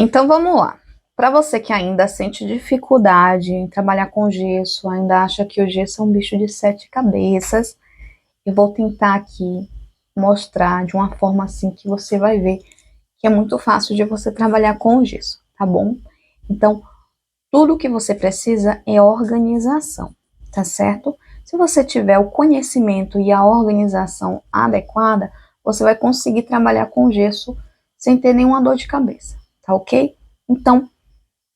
Então vamos lá. Para você que ainda sente dificuldade em trabalhar com gesso, ainda acha que o gesso é um bicho de sete cabeças, eu vou tentar aqui mostrar de uma forma assim que você vai ver que é muito fácil de você trabalhar com o gesso, tá bom? Então, tudo que você precisa é organização, tá certo? Se você tiver o conhecimento e a organização adequada, você vai conseguir trabalhar com gesso sem ter nenhuma dor de cabeça, tá ok? Então,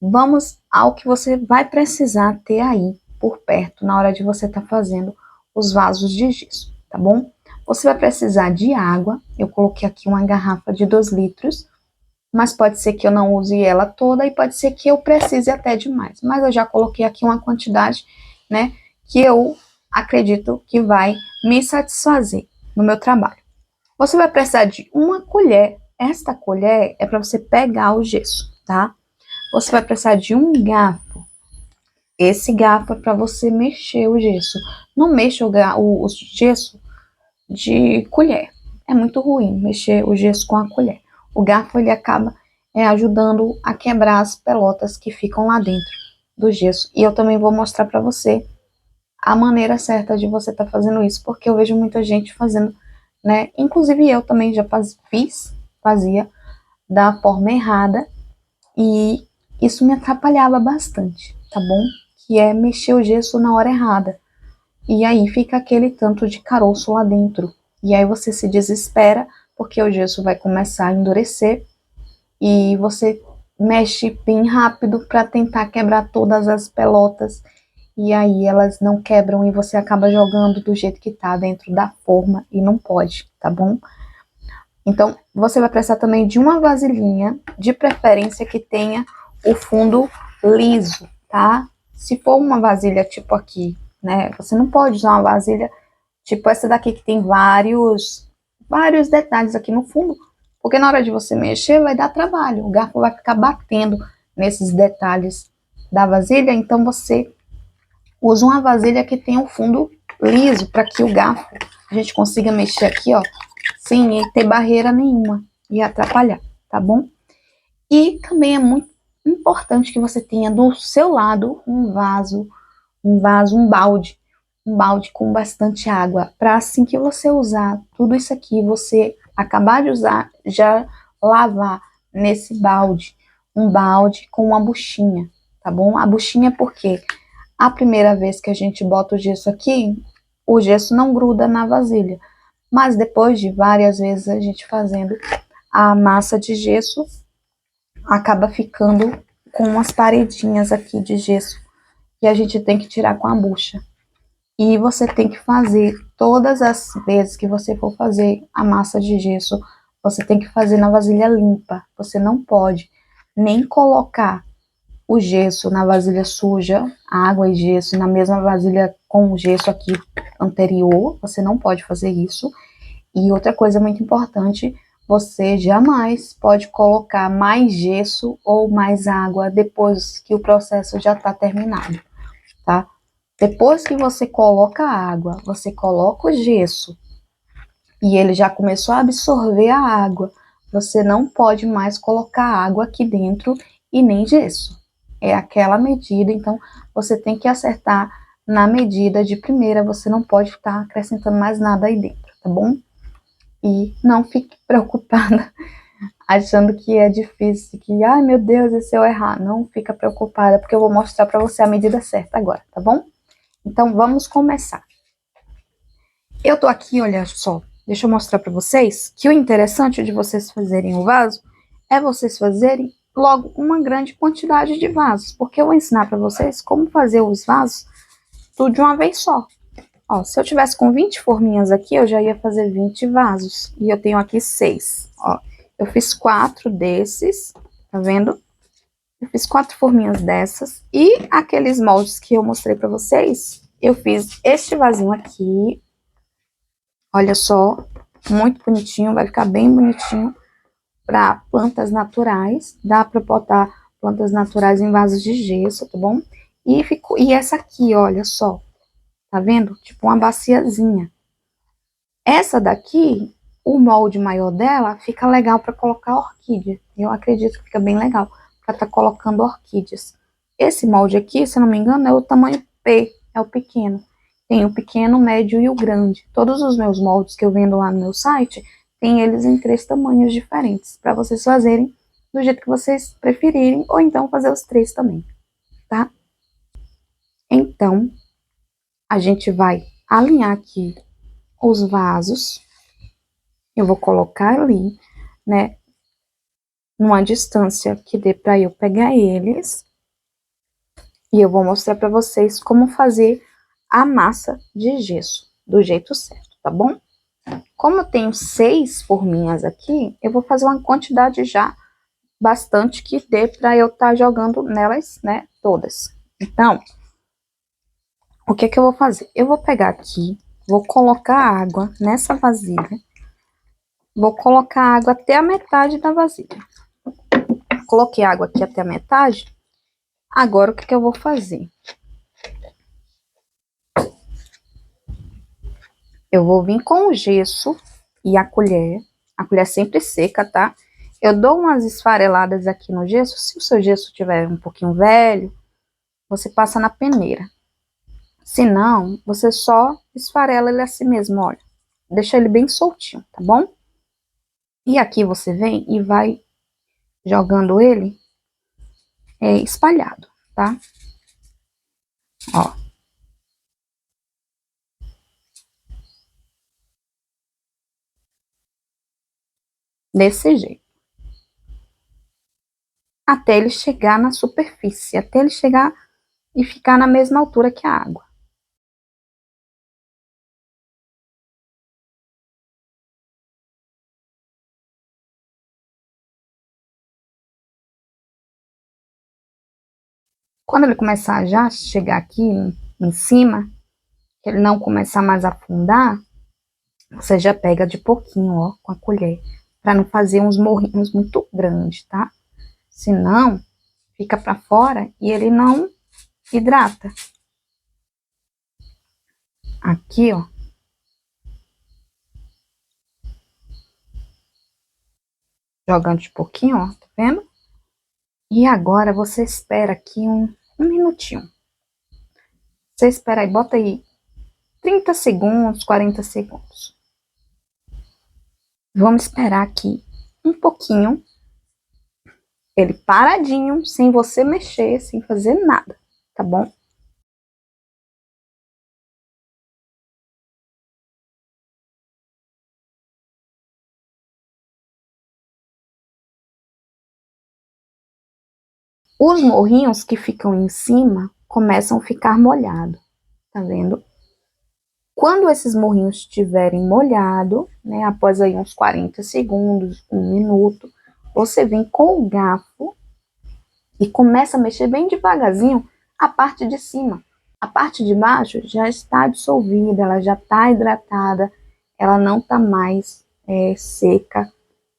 vamos ao que você vai precisar ter aí por perto na hora de você estar fazendo os vasos de gesso, tá bom? Você vai precisar de água, eu coloquei aqui uma garrafa de 2 litros, mas pode ser que eu não use ela toda e pode ser que eu precise até de mais. Mas eu já coloquei aqui uma quantidade, né, que eu acredito que vai me satisfazer no meu trabalho. Você vai precisar de uma colher. Esta colher é para você pegar o gesso, tá? Você vai precisar de um garfo. Esse garfo é para você mexer o gesso. Não mexa o gesso de colher. É muito ruim mexer o gesso com a colher. O garfo ele acaba ajudando a quebrar as pelotas que ficam lá dentro do gesso. E eu também vou mostrar para você a maneira certa de você estar fazendo isso, porque eu vejo muita gente fazendo, né? Inclusive eu também já fazia da forma errada e isso me atrapalhava bastante, tá bom? Que é mexer o gesso na hora errada. E aí fica aquele tanto de caroço lá dentro. E aí você se desespera, porque o gesso vai começar a endurecer e você mexe bem rápido para tentar quebrar todas as pelotas. E aí elas não quebram e você acaba jogando do jeito que tá dentro da forma e não pode, tá bom? Então, você vai precisar também de uma vasilhinha, de preferência que tenha o fundo liso, tá? Se for uma vasilha tipo aqui, né? Você não pode usar uma vasilha tipo essa daqui que tem vários detalhes aqui no fundo, porque na hora de você mexer vai dar trabalho, o garfo vai ficar batendo nesses detalhes da vasilha, então você usa uma vasilha que tenha o fundo liso, para que o garfo a gente consiga mexer aqui, ó, sem ter barreira nenhuma e atrapalhar, tá bom? E também é muito importante que você tenha do seu lado um balde com bastante água, para assim que você usar tudo isso aqui, você acabar de usar, já lavar nesse balde, um balde com uma buchinha, tá bom? A buchinha porque a primeira vez que a gente bota o gesso aqui, o gesso não gruda na vasilha, mas depois de várias vezes a gente fazendo a massa de gesso, acaba ficando com umas paredinhas aqui de gesso que a gente tem que tirar com a bucha. E você tem que fazer todas as vezes que você for fazer a massa de gesso, você tem que fazer na vasilha limpa. Você não pode nem colocar o gesso na vasilha suja, água e gesso na mesma vasilha com o gesso aqui anterior. Você não pode fazer isso. E outra coisa muito importante, você jamais pode colocar mais gesso ou mais água depois que o processo já está terminado, tá? Depois que você coloca a água, você coloca o gesso e ele já começou a absorver a água, você não pode mais colocar água aqui dentro e nem gesso. É aquela medida, então você tem que acertar na medida de primeira, você não pode estar acrescentando mais nada aí dentro, tá bom? E não fique preocupada achando que é difícil, que, ai meu Deus, e se eu errar? Não fica preocupada, porque eu vou mostrar para você a medida certa agora, tá bom? Então, vamos começar. Eu tô aqui, olha só, deixa eu mostrar para vocês que o interessante de vocês fazerem o vaso é vocês fazerem logo uma grande quantidade de vasos, porque eu vou ensinar para vocês como fazer os vasos tudo de uma vez só. Ó, se eu tivesse com 20 forminhas aqui, eu já ia fazer 20 vasos. E eu tenho aqui 6, ó. Eu fiz 4 desses, tá vendo? Eu fiz 4 forminhas dessas. E aqueles moldes que eu mostrei pra vocês, eu fiz este vasinho aqui. Olha só, muito bonitinho, vai ficar bem bonitinho para plantas naturais. Dá pra botar plantas naturais em vasos de gesso, tá bom? E essa aqui, olha só. Tá vendo? Tipo uma baciazinha. Essa daqui o molde maior dela fica legal para colocar orquídea. Eu acredito que fica bem legal para estar colocando orquídeas. Esse molde aqui, se eu não me engano, é o tamanho P, é o pequeno. Tem o pequeno, o médio e o grande. Todos os meus moldes que eu vendo lá no meu site, tem eles em 3 tamanhos diferentes, para vocês fazerem do jeito que vocês preferirem, ou então fazer os 3 também, tá? Então, a gente vai alinhar aqui os vasos. Eu vou colocar ali, né, numa distância que dê para eu pegar eles. E eu vou mostrar para vocês como fazer a massa de gesso, do jeito certo, tá bom? Como eu tenho 6 forminhas aqui, eu vou fazer uma quantidade já bastante que dê para eu estar jogando nelas, né, todas. Então, o que que eu vou fazer? Eu vou pegar aqui, vou colocar água nessa vasilha, vou colocar água até a metade da vasilha. Coloquei água aqui até a metade. Agora, o que que eu vou fazer? Eu vou vir com o gesso e a colher sempre seca, tá? Eu dou umas esfareladas aqui no gesso. Se o seu gesso tiver um pouquinho velho, você passa na peneira. Se não, você só esfarela ele assim mesmo, olha. Deixa ele bem soltinho, tá bom? E aqui você vem e vai jogando ele espalhado, tá? Ó. Desse jeito. Até ele chegar na superfície, até ele chegar e ficar na mesma altura que a água. Quando ele começar já a chegar aqui em cima, que ele não começar mais a afundar, você já pega de pouquinho, ó, com a colher, para não fazer uns morrinhos muito grandes, tá? Senão, fica para fora e ele não hidrata. Aqui, ó. Jogando de pouquinho, ó, tá vendo? E agora você espera aqui um minutinho. Você espera aí, bota aí 30 segundos, 40 segundos. Vamos esperar aqui um pouquinho. Ele paradinho, sem você mexer, sem fazer nada, tá bom? Os morrinhos que ficam em cima começam a ficar molhados, tá vendo? Quando esses morrinhos estiverem molhados, né, após aí uns 40 segundos, um minuto, você vem com o garfo e começa a mexer bem devagarzinho a parte de cima. A parte de baixo já está dissolvida, ela já está hidratada, ela não está mais seca.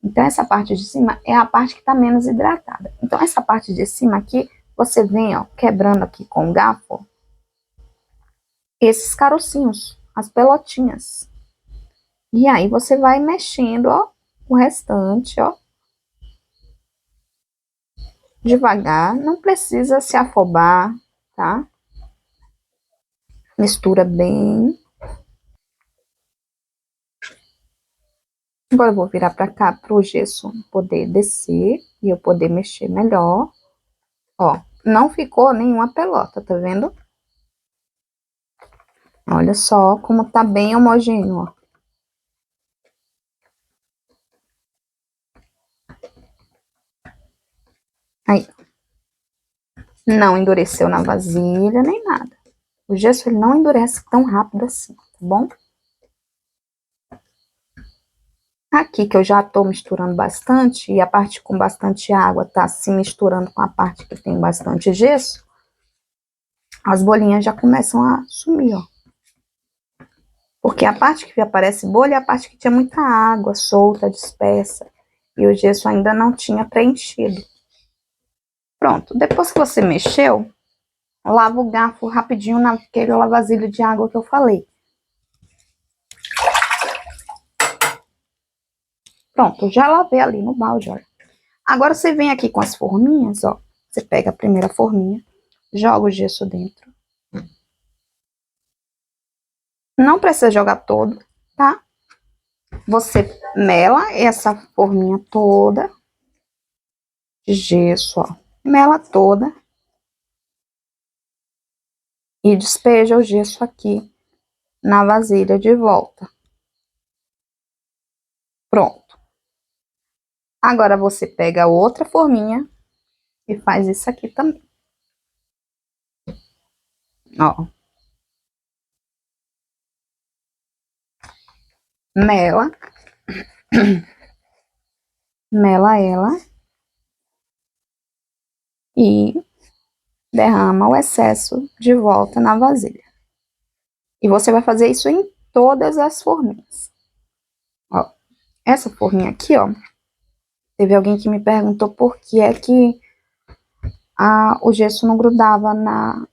Então, essa parte de cima é a parte que está menos hidratada. Então, essa parte de cima aqui, você vem, ó, quebrando aqui com o garfo, esses carocinhos, as pelotinhas. E aí, você vai mexendo, ó, o restante, ó, devagar, não precisa se afobar, tá? Mistura bem. Agora eu vou virar para cá para o gesso poder descer e eu poder mexer melhor. Ó, não ficou nenhuma pelota, tá vendo? Olha só como tá bem homogêneo, ó. Aí. Não endureceu na vasilha nem nada. O gesso ele não endurece tão rápido assim, tá bom? Aqui que eu já tô misturando bastante e a parte com bastante água tá se misturando com a parte que tem bastante gesso, as bolinhas já começam a sumir, ó. Porque a parte que aparece bolha é a parte que tinha muita água solta, dispersa, e o gesso ainda não tinha preenchido. Pronto, depois que você mexeu, lava o garfo rapidinho naquele lavasilho de água que eu falei. Pronto, já lavei ali no balde, olha. Agora você vem aqui com as forminhas, ó. Você pega a primeira forminha, joga o gesso dentro. Não precisa jogar todo, tá? Você mela essa forminha toda de gesso, ó. Mela toda. E despeja o gesso aqui na vasilha de volta. Pronto. Agora você pega outra forminha e faz isso aqui também. Ó. Mela. Mela ela. E derrama o excesso de volta na vasilha. E você vai fazer isso em todas as forminhas. Ó. Essa forminha aqui, ó. Teve alguém que me perguntou por que é que o gesso não grudava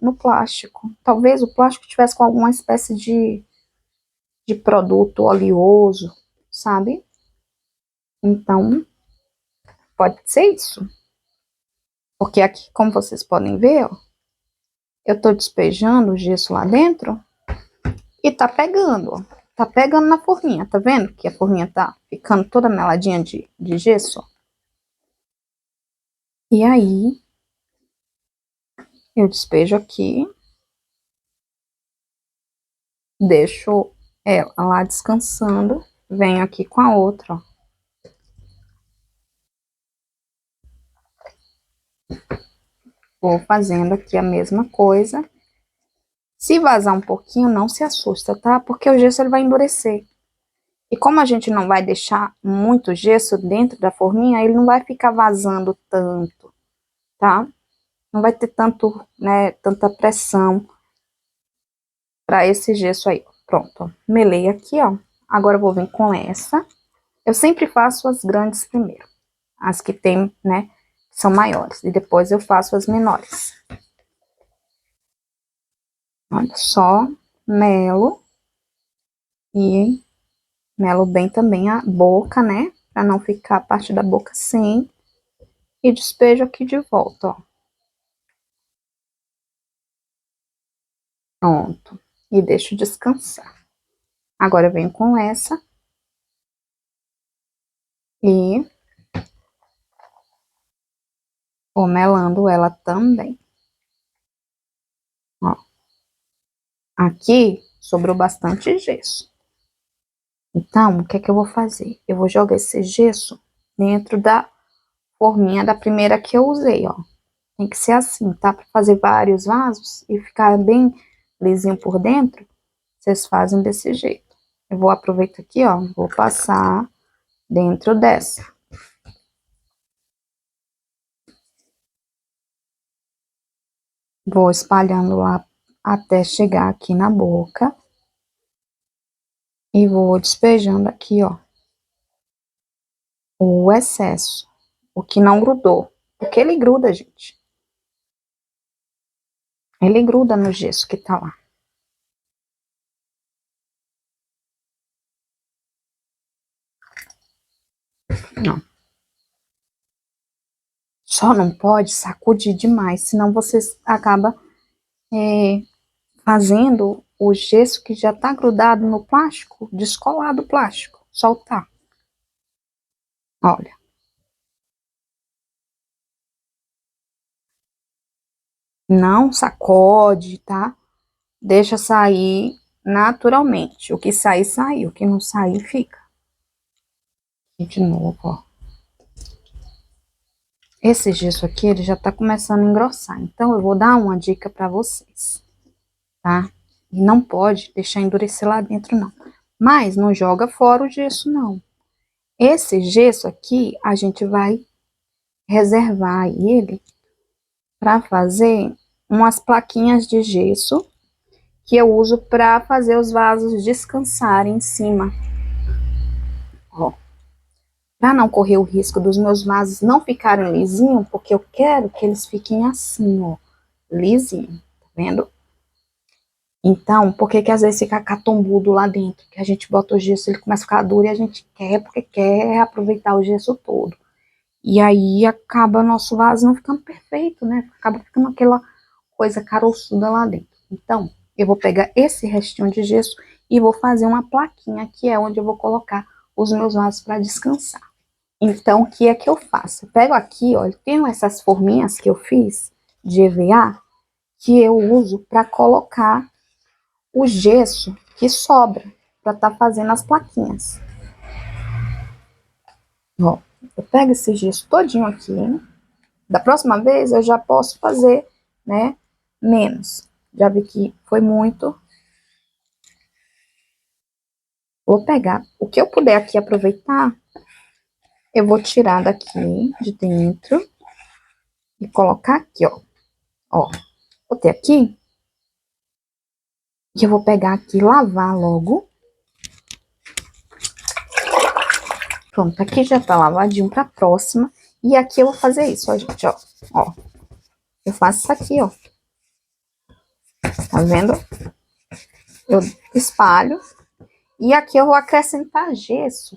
no plástico. Talvez o plástico tivesse com alguma espécie de produto oleoso, sabe? Então, pode ser isso. Porque aqui, como vocês podem ver, ó, eu tô despejando o gesso lá dentro e tá pegando, ó. Tá pegando na forminha, tá vendo? Que a forminha tá ficando toda meladinha de gesso, ó. E aí, eu despejo aqui, deixo ela lá descansando, venho aqui com a outra, ó. Vou fazendo aqui a mesma coisa. Se vazar um pouquinho, não se assusta, tá? Porque o gesso ele vai endurecer. E como a gente não vai deixar muito gesso dentro da forminha, ele não vai ficar vazando tanto, tá? Não vai ter tanto, né, tanta pressão para esse gesso aí. Pronto, ó. Melei aqui, ó. Agora eu vou vir com essa. Eu sempre faço as grandes primeiro. As que tem, né, são maiores. E depois eu faço as menores. Olha só, melo. E melo bem também a boca, né? Pra não ficar a parte da boca sem. E despejo aqui de volta, ó. Pronto. E deixo descansar. Agora eu venho com essa. E vou melando ela também. Ó. Aqui sobrou bastante gesso. Então, o que é que eu vou fazer? Eu vou jogar esse gesso dentro da forminha da primeira que eu usei, ó. Tem que ser assim, tá? Para fazer vários vasos e ficar bem lisinho por dentro, vocês fazem desse jeito. Eu vou aproveitar aqui, ó, vou passar dentro dessa. Vou espalhando lá até chegar aqui na boca. E vou despejando aqui, ó, o excesso, o que não grudou. Porque ele gruda, gente. Ele gruda no gesso que tá lá. Ó. Só não pode sacudir demais, senão você acaba fazendo o gesso que já tá grudado no plástico, descolar do plástico, soltar. Olha. Não sacode, tá? Deixa sair naturalmente. O que sair, saiu. O que não sair, fica. E de novo, ó. Esse gesso aqui, ele já tá começando a engrossar. Então, eu vou dar uma dica pra vocês, tá? E não pode deixar endurecer lá dentro, não. Mas não joga fora o gesso, não. Esse gesso aqui, a gente vai reservar ele para fazer umas plaquinhas de gesso que eu uso para fazer os vasos descansarem em cima. Ó. Para não correr o risco dos meus vasos não ficarem lisinhos, porque eu quero que eles fiquem assim, ó, lisinho, tá vendo? Então, por que que às vezes fica catombudo lá dentro? Que a gente bota o gesso, ele começa a ficar duro e a gente quer, porque quer aproveitar o gesso todo. E aí acaba nosso vaso não ficando perfeito, né? Acaba ficando aquela coisa caroçuda lá dentro. Então, eu vou pegar esse restinho de gesso e vou fazer uma plaquinha, que é onde eu vou colocar os meus vasos para descansar. Então, o que é que eu faço? Eu pego aqui, ó, eu tenho essas forminhas que eu fiz de EVA, que eu uso para colocar o gesso que sobra, para estar fazendo as plaquinhas. Ó, eu pego esse gesso todinho aqui. Da próxima vez eu já posso fazer, né, menos. Já vi que foi muito. Vou pegar o que eu puder aqui aproveitar, eu vou tirar daqui de dentro e colocar aqui, ó. Ó, botei aqui e eu vou pegar aqui e lavar logo. Pronto, aqui já tá lavadinho pra próxima. E aqui eu vou fazer isso, ó, gente, ó. Ó, eu faço isso aqui, ó. Tá vendo? Eu espalho. E aqui eu vou acrescentar gesso,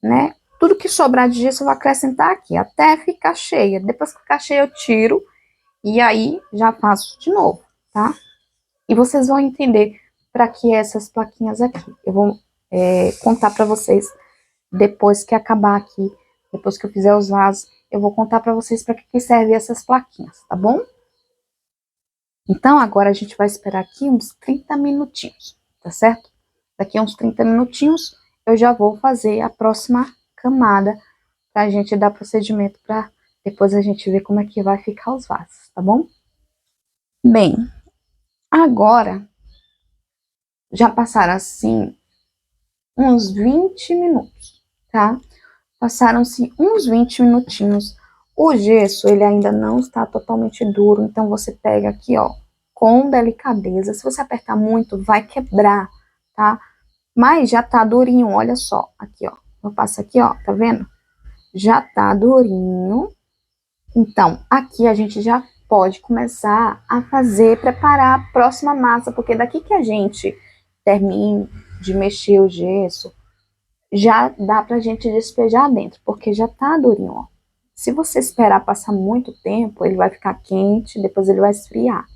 né? Tudo que sobrar de gesso eu vou acrescentar aqui, até ficar cheia. Depois que ficar cheia eu tiro e aí já faço de novo, tá? E vocês vão entender para que essas plaquinhas aqui. Eu vou contar para vocês depois que acabar aqui, depois que eu fizer os vasos, eu vou contar para vocês para que servem essas plaquinhas, tá bom? Então agora a gente vai esperar aqui uns 30 minutinhos, tá certo? Daqui a uns 30 minutinhos eu já vou fazer a próxima camada para a gente dar procedimento para depois a gente ver como é que vai ficar os vasos, tá bom? Bem, agora já passaram assim uns 20 minutos, tá? Passaram-se uns 20 minutinhos. O gesso, ele ainda não está totalmente duro, então você pega aqui, ó, com delicadeza. Se você apertar muito, vai quebrar, tá? Mas já tá durinho, olha só. Aqui, ó. Eu passo aqui, ó, tá vendo? Já tá durinho. Então, aqui a gente já pode começar a fazer, preparar a próxima massa, porque daqui que a gente termine de mexer o gesso, já dá pra gente despejar dentro, porque já tá durinho, ó. Se você esperar passar muito tempo, ele vai ficar quente, depois ele vai esfriar.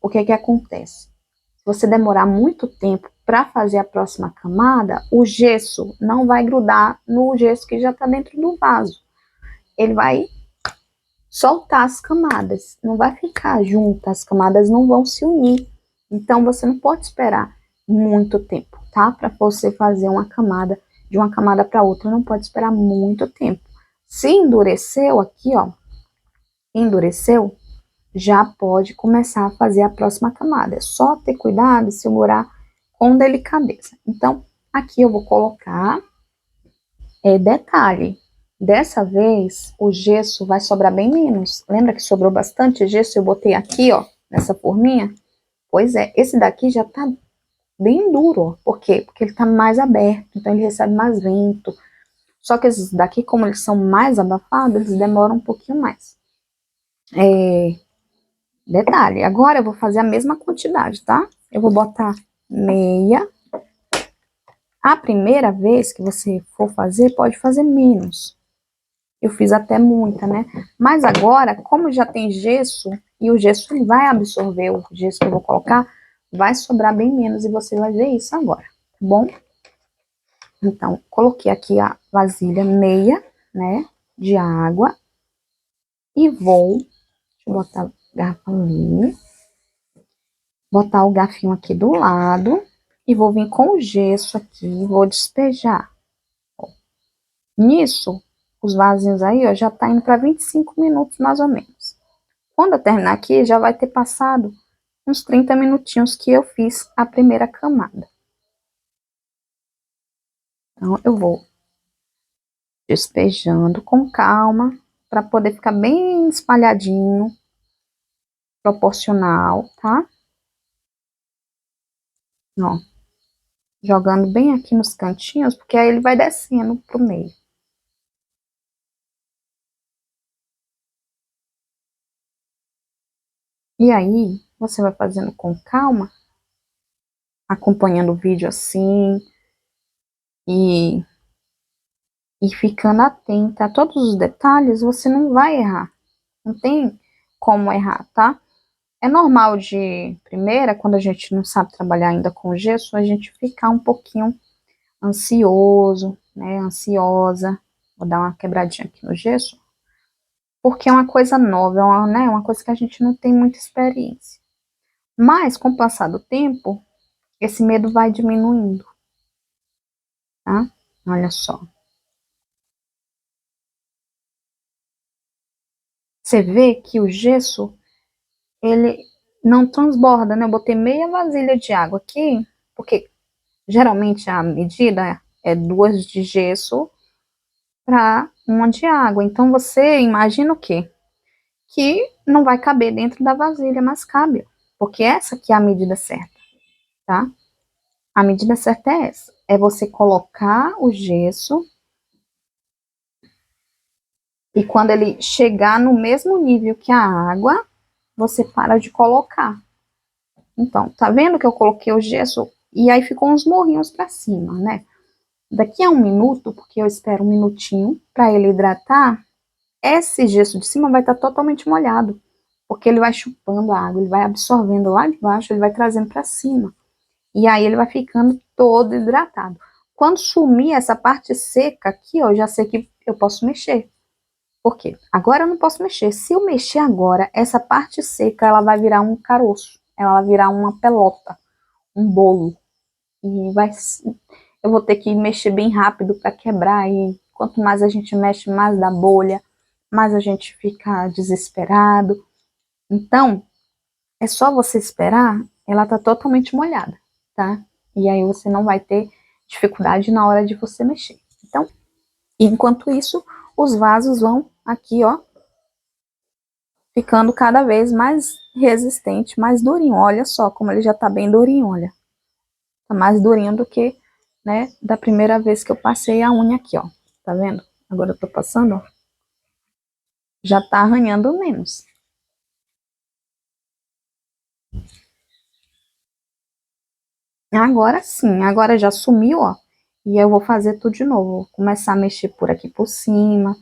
O que que acontece? Se você demorar muito tempo para fazer a próxima camada, o gesso não vai grudar no gesso que já tá dentro do vaso. Ele vai soltar as camadas, não vai ficar junto, as camadas não vão se unir. Então você não pode esperar muito tempo, tá? Para você fazer uma camada de uma camada para outra, não pode esperar muito tempo. Se endureceu aqui, ó, endureceu, já pode começar a fazer a próxima camada. É só ter cuidado e segurar com delicadeza. Então, aqui eu vou colocar detalhe. Dessa vez, o gesso vai sobrar bem menos. Lembra que sobrou bastante gesso? Eu botei aqui, ó, nessa forminha. Pois é, esse daqui já tá bem duro, ó. Por quê? Porque ele tá mais aberto, então ele recebe mais vento. Só que esses daqui, como eles são mais abafados, eles demoram um pouquinho mais. Detalhe, agora eu vou fazer a mesma quantidade, tá? Eu vou botar meia. A primeira vez que você for fazer, pode fazer menos. Eu fiz até muita, né? Mas agora, como já tem gesso, e o gesso ele vai absorver o gesso que eu vou colocar, vai sobrar bem menos, e você vai ver isso agora, tá bom? Então, coloquei aqui a vasilha meia, né, de água, e vou, deixa eu botar a garrafa ali, botar o garfinho aqui do lado, e vou vir com o gesso aqui, vou despejar. Nisso, os vasinhos aí, ó, já tá indo para 25 minutos mais ou menos. Quando eu terminar aqui, já vai ter passado uns 30 minutinhos que eu fiz a primeira camada. Então, eu vou despejando com calma, para poder ficar bem espalhadinho, proporcional, tá? Ó, jogando bem aqui nos cantinhos, porque aí ele vai descendo pro meio. E aí, você vai fazendo com calma, acompanhando o vídeo assim e, e ficando atenta a todos os detalhes, você não vai errar. Não tem como errar, tá? É normal de primeira, quando a gente não sabe trabalhar ainda com gesso, a gente ficar um pouquinho ansioso, né? Ansiosa. Vou dar uma quebradinha aqui no gesso, porque é uma coisa nova, né? Uma coisa que a gente não tem muita experiência. Mas, com o passar do tempo, esse medo vai diminuindo, tá? Olha só. Você vê que o gesso, ele não transborda, né? Eu botei meia vasilha de água aqui, porque geralmente a medida é 2 de gesso para 1 de água. Então, você imagina o quê? Que não vai caber dentro da vasilha, mas cabe. Porque essa aqui é a medida certa, tá? A medida certa é essa. É você colocar o gesso e quando ele chegar no mesmo nível que a água, você para de colocar. Então, tá vendo que eu coloquei o gesso e aí ficou uns morrinhos para cima, né? Daqui a 1 minuto, porque eu espero 1 minutinho para ele hidratar, esse gesso de cima vai estar totalmente molhado, porque ele vai chupando a água, ele vai absorvendo lá de baixo, ele vai trazendo para cima. E aí ele vai ficando todo hidratado. Quando sumir essa parte seca aqui, ó, eu já sei que eu posso mexer. Por quê? Agora eu não posso mexer. Se eu mexer agora, essa parte seca, ela vai virar um caroço. Ela vai virar uma pelota, um bolo. E eu vou ter que mexer bem rápido para quebrar. E quanto mais a gente mexe, mais dá bolha, mais a gente fica desesperado. Então, é só você esperar, ela tá totalmente molhada, tá? E aí você não vai ter dificuldade na hora de você mexer. Então, enquanto isso, os vasos vão aqui, ó, ficando cada vez mais resistente, mais durinho. Olha só como ele já tá bem durinho, olha. Tá mais durinho do que, né, da primeira vez que eu passei a unha aqui, ó. Tá vendo? Agora eu tô passando, ó. Já tá arranhando menos. Agora sim, agora já sumiu, ó. E eu vou fazer tudo de novo. Vou começar a mexer por aqui por cima,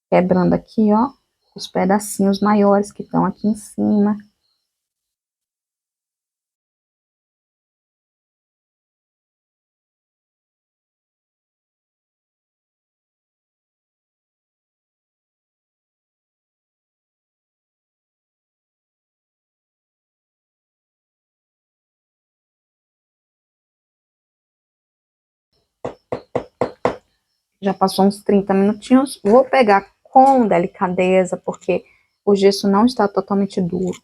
quebrando aqui, ó, os pedacinhos maiores que estão aqui em cima. Já passou uns 30 minutinhos. Vou pegar com delicadeza, porque o gesso não está totalmente duro.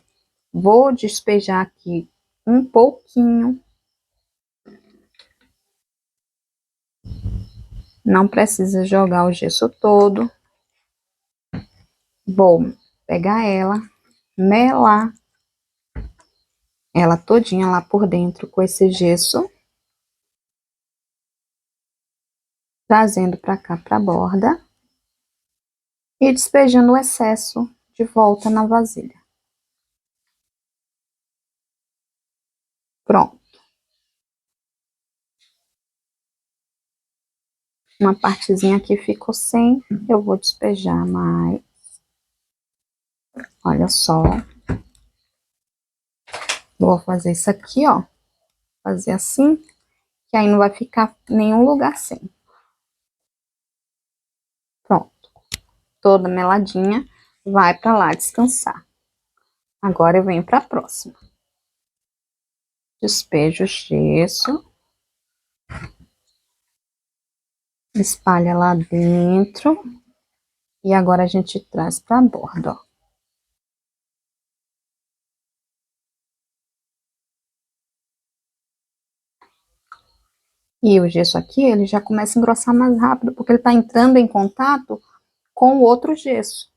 Vou despejar aqui um pouquinho. Não precisa jogar o gesso todo. Vou pegar ela, melar ela todinha lá por dentro com esse gesso, trazendo para cá para a borda e despejando o excesso de volta na vasilha. Pronto. Uma partezinha aqui ficou sem, eu vou despejar mais. Olha só. Vou fazer isso aqui, ó. Fazer assim, que aí não vai ficar nenhum lugar sem. Pronto. Toda meladinha, vai pra lá descansar. Agora eu venho pra próxima. Despejo o gesso. Espalha lá dentro. E agora a gente traz pra borda, ó. E o gesso aqui, ele já começa a engrossar mais rápido, porque ele tá entrando em contato com o outro gesso.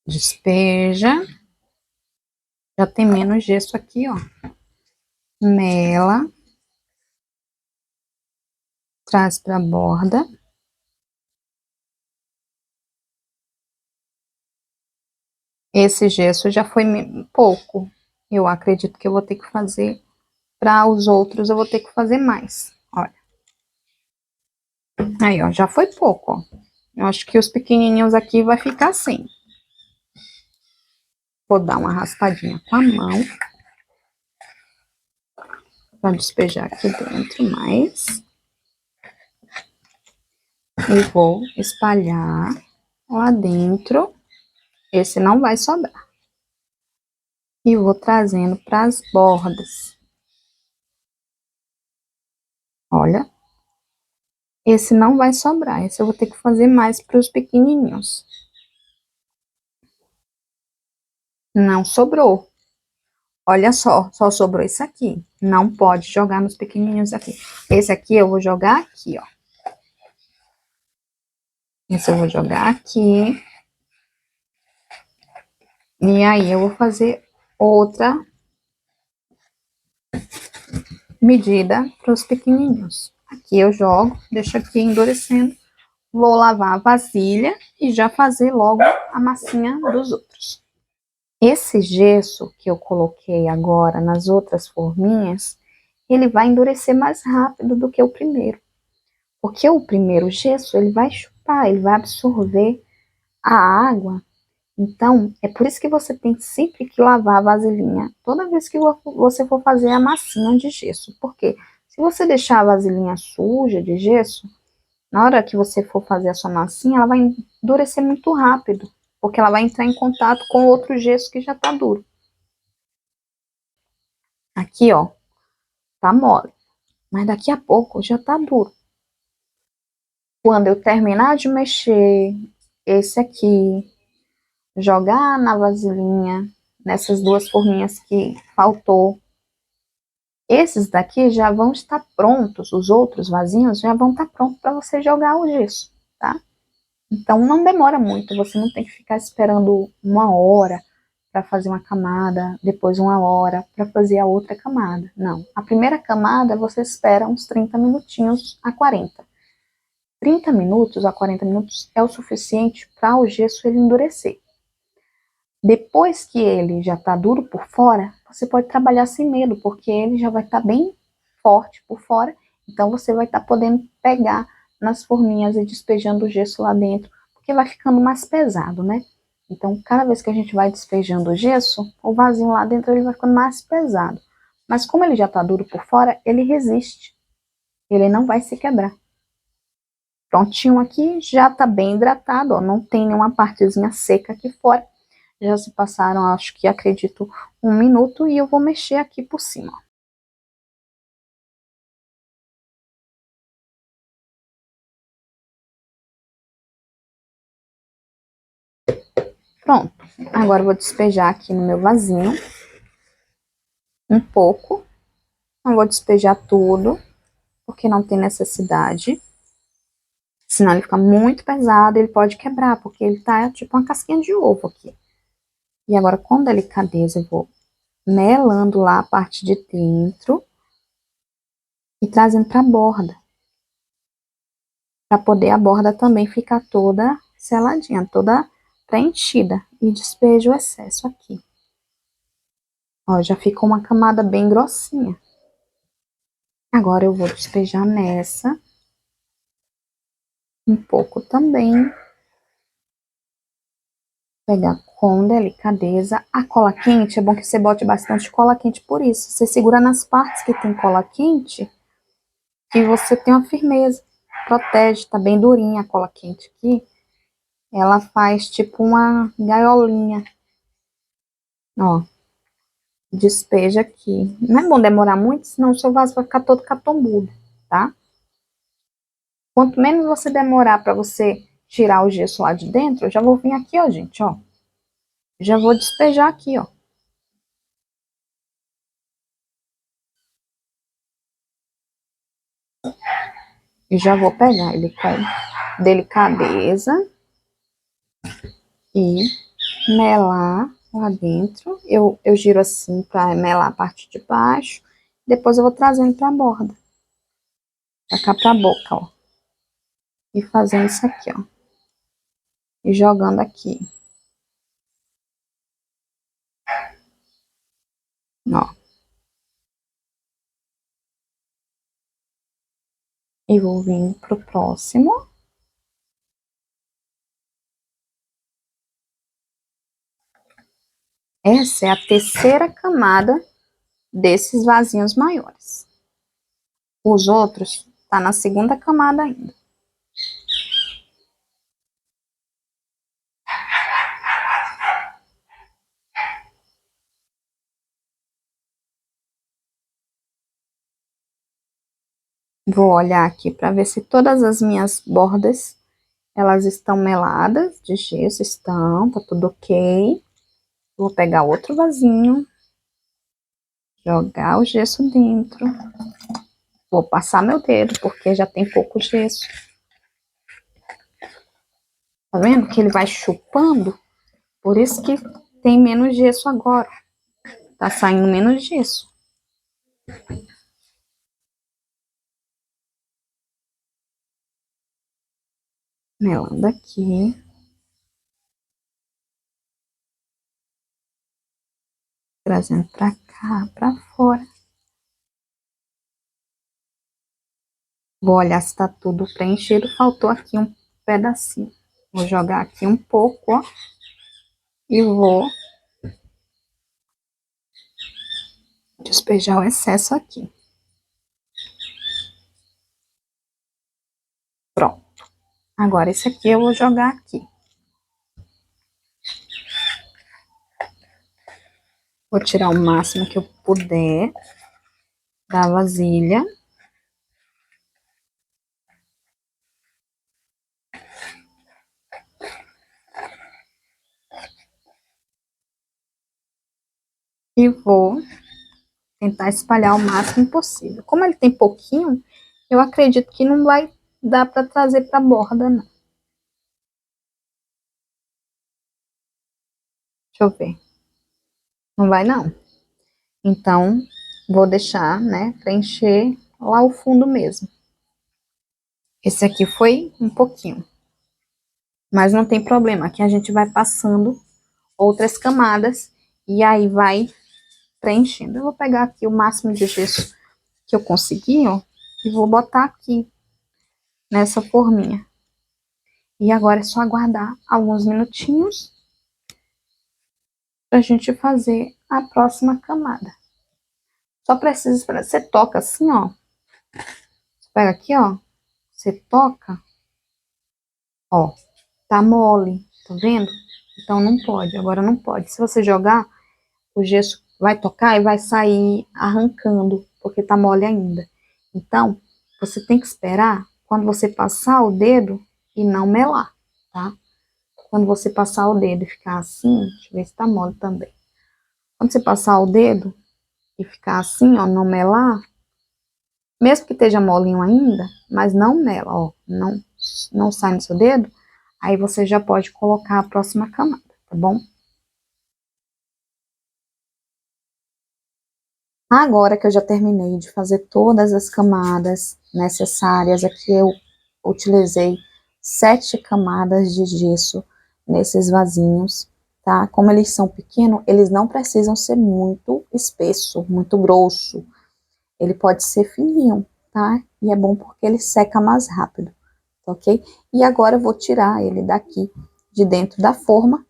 Despeja. Já tem menos gesso aqui, ó. Mela. Traz pra borda. Esse gesso já foi pouco. Eu acredito que eu vou ter que fazer, para os outros eu vou ter que fazer mais. Olha. Aí, ó, já foi pouco, ó. Eu acho que os pequenininhos aqui vai ficar assim. Vou dar uma raspadinha com a mão. Pra despejar aqui dentro mais. E vou espalhar lá dentro. Esse não vai sobrar. E vou trazendo para as bordas. Olha. Esse não vai sobrar. Esse eu vou ter que fazer mais para os pequenininhos. Não sobrou. Olha só sobrou esse aqui. Não pode jogar nos pequenininhos aqui. Esse aqui eu vou jogar aqui, ó. Esse eu vou jogar aqui. E aí eu vou fazer outra medida para os pequenininhos. Aqui eu jogo, deixo aqui endurecendo. Vou lavar a vasilha e já fazer logo a massinha dos outros. Esse gesso que eu coloquei agora nas outras forminhas, ele vai endurecer mais rápido do que o primeiro. Porque o primeiro gesso, ele vai chupar, ele vai absorver a água. Então, é por isso que você tem sempre que lavar a vasilhinha toda vez que você for fazer a massinha de gesso. Porque se você deixar a vasilhinha suja de gesso, na hora que você for fazer a sua massinha, ela vai endurecer muito rápido. Porque ela vai entrar em contato com outro gesso que já tá duro. Aqui, ó, tá mole. Mas daqui a pouco já tá duro. Quando eu terminar de mexer esse aqui, jogar na vasilhinha, nessas duas forminhas que faltou, esses daqui já vão estar prontos, os outros vasinhos já vão estar prontos para você jogar o gesso, tá? Então não demora muito, você não tem que ficar esperando uma hora para fazer uma camada, depois uma hora para fazer a outra camada. Não, a primeira camada você espera uns 30 minutinhos a 40. 30 minutos a 40 minutos é o suficiente para o gesso ele endurecer. Depois que ele já está duro por fora, você pode trabalhar sem medo, porque ele já vai estar bem forte por fora, então você vai estar podendo pegar nas forminhas e despejando o gesso lá dentro, porque vai ficando mais pesado, né? Então, cada vez que a gente vai despejando o gesso, o vasinho lá dentro ele vai ficando mais pesado. Mas como ele já está duro por fora, ele resiste. Ele não vai se quebrar. Prontinho aqui, já está bem hidratado, ó, não tem nenhuma partezinha seca aqui fora. Já se passaram, acho que acredito, 1 minuto e eu vou mexer aqui por cima. Pronto, agora eu vou despejar aqui no meu vasinho um pouco. Não vou despejar tudo, porque não tem necessidade. Senão ele fica muito pesado, ele pode quebrar, porque ele tá tipo uma casquinha de ovo aqui. E agora, com delicadeza, eu vou melando lá a parte de dentro e trazendo para a borda. Para poder a borda também ficar toda seladinha, toda preenchida. E despejo o excesso aqui. Ó, já ficou uma camada bem grossinha. Agora eu vou despejar nessa. Um pouco também. Pegar com delicadeza. A cola quente, é bom que você bote bastante cola quente por isso. Você segura nas partes que tem cola quente, que você tem uma firmeza. Protege, tá bem durinha a cola quente aqui. Ela faz tipo uma gaiolinha. Ó, despeja aqui. Não é bom demorar muito, senão o seu vaso vai ficar todo catombudo, tá? Quanto menos você demorar para você tirar o gesso lá de dentro, eu já vou vir aqui, ó, gente, ó. Já vou despejar aqui, ó. E já vou pegar ele com delicadeza e melar lá dentro. Eu giro assim para melar a parte de baixo. Depois eu vou trazendo para a borda. Pra cá pra boca, ó. E fazendo isso aqui, ó. E jogando aqui. Ó. E vou vir pro próximo. Essa é a terceira camada desses vasinhos maiores. Os outros tá na segunda camada ainda. Vou olhar aqui para ver se todas as minhas bordas, elas estão meladas de gesso, estão, tá tudo ok. Vou pegar outro vasinho, jogar o gesso dentro. Vou passar meu dedo, porque já tem pouco gesso. Tá vendo que ele vai chupando? Por isso que tem menos gesso agora. Tá saindo menos gesso. Melando aqui. Trazendo pra cá, pra fora. Vou olhar se tá tudo preenchido. Faltou aqui um pedacinho. Vou jogar aqui um pouco, ó. E vou despejar o excesso aqui. Pronto. Agora esse aqui eu vou jogar aqui. Vou tirar o máximo que eu puder da vasilha. E vou tentar espalhar o máximo possível. Como ele tem pouquinho, eu acredito que não vai dar para trazer para a borda, não. Deixa eu ver. Não vai, não. Então, vou deixar, né, preencher lá o fundo mesmo. Esse aqui foi um pouquinho. Mas não tem problema, aqui a gente vai passando outras camadas e aí vai preenchendo. Eu vou pegar aqui o máximo de gesso que eu conseguir, ó, e vou botar aqui nessa forminha. E agora é só aguardar alguns minutinhos pra gente fazer a próxima camada. Só precisa esperar. Você toca assim, ó. Você pega aqui, ó. Você toca. Ó. Tá mole. Tá vendo? Então não pode. Agora não pode. Se você jogar, o gesso vai tocar e vai sair arrancando, porque tá mole ainda. Então, você tem que esperar quando você passar o dedo e não melar, tá? Quando você passar o dedo e ficar assim, deixa eu ver se tá mole também. Quando você passar o dedo e ficar assim, ó, não melar, mesmo que esteja molinho ainda, mas não mela, ó, não sai no seu dedo, aí você já pode colocar a próxima camada, tá bom? Agora que eu já terminei de fazer todas as camadas necessárias, aqui eu utilizei 7 camadas de gesso nesses vasinhos, tá? Como eles são pequenos, eles não precisam ser muito espesso, muito grosso. Ele pode ser fininho, tá? E é bom porque ele seca mais rápido, tá ok? E agora eu vou tirar ele daqui de dentro da forma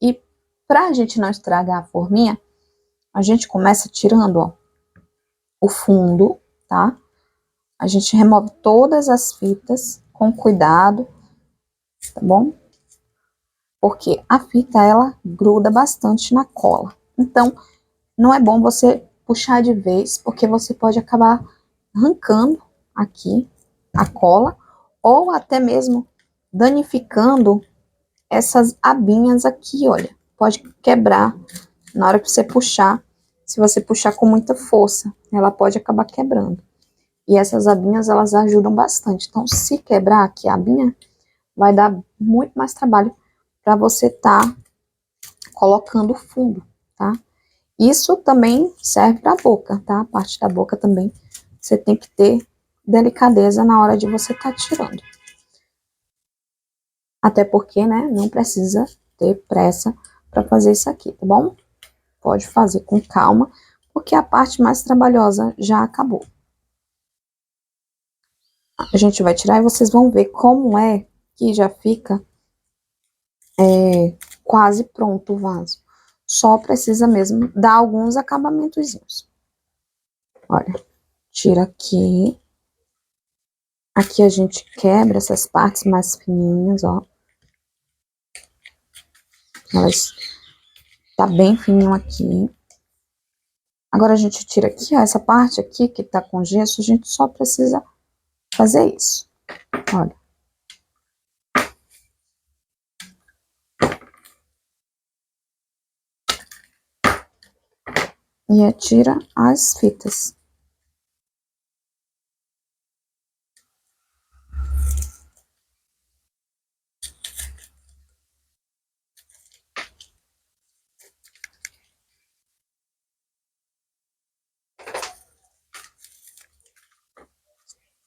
e pra gente não estragar a forminha, a gente começa tirando, ó, o fundo, tá? A gente remove todas as fitas com cuidado, tá bom? Porque a fita, ela gruda bastante na cola. Então, não é bom você puxar de vez, porque você pode acabar arrancando aqui a cola, ou até mesmo danificando essas abinhas aqui, olha. Pode quebrar na hora que você puxar, se você puxar com muita força, ela pode acabar quebrando. E essas abinhas, elas ajudam bastante. Então, se quebrar aqui a abinha, vai dar muito mais trabalho para você tá colocando o fundo, tá? Isso também serve para a boca, tá? A parte da boca também, você tem que ter delicadeza na hora de você tá tirando. Até porque, né, não precisa ter pressa para fazer isso aqui, tá bom? Pode fazer com calma, porque a parte mais trabalhosa já acabou. A gente vai tirar e vocês vão ver como é que já fica quase pronto o vaso. Só precisa mesmo dar alguns acabamentozinhos. Olha, tira aqui. Aqui a gente quebra essas partes mais fininhas, ó. Elas tá bem fininho aqui. Agora a gente tira aqui, ó, essa parte aqui que tá com gesso, a gente só precisa fazer isso. Olha. E atira as fitas.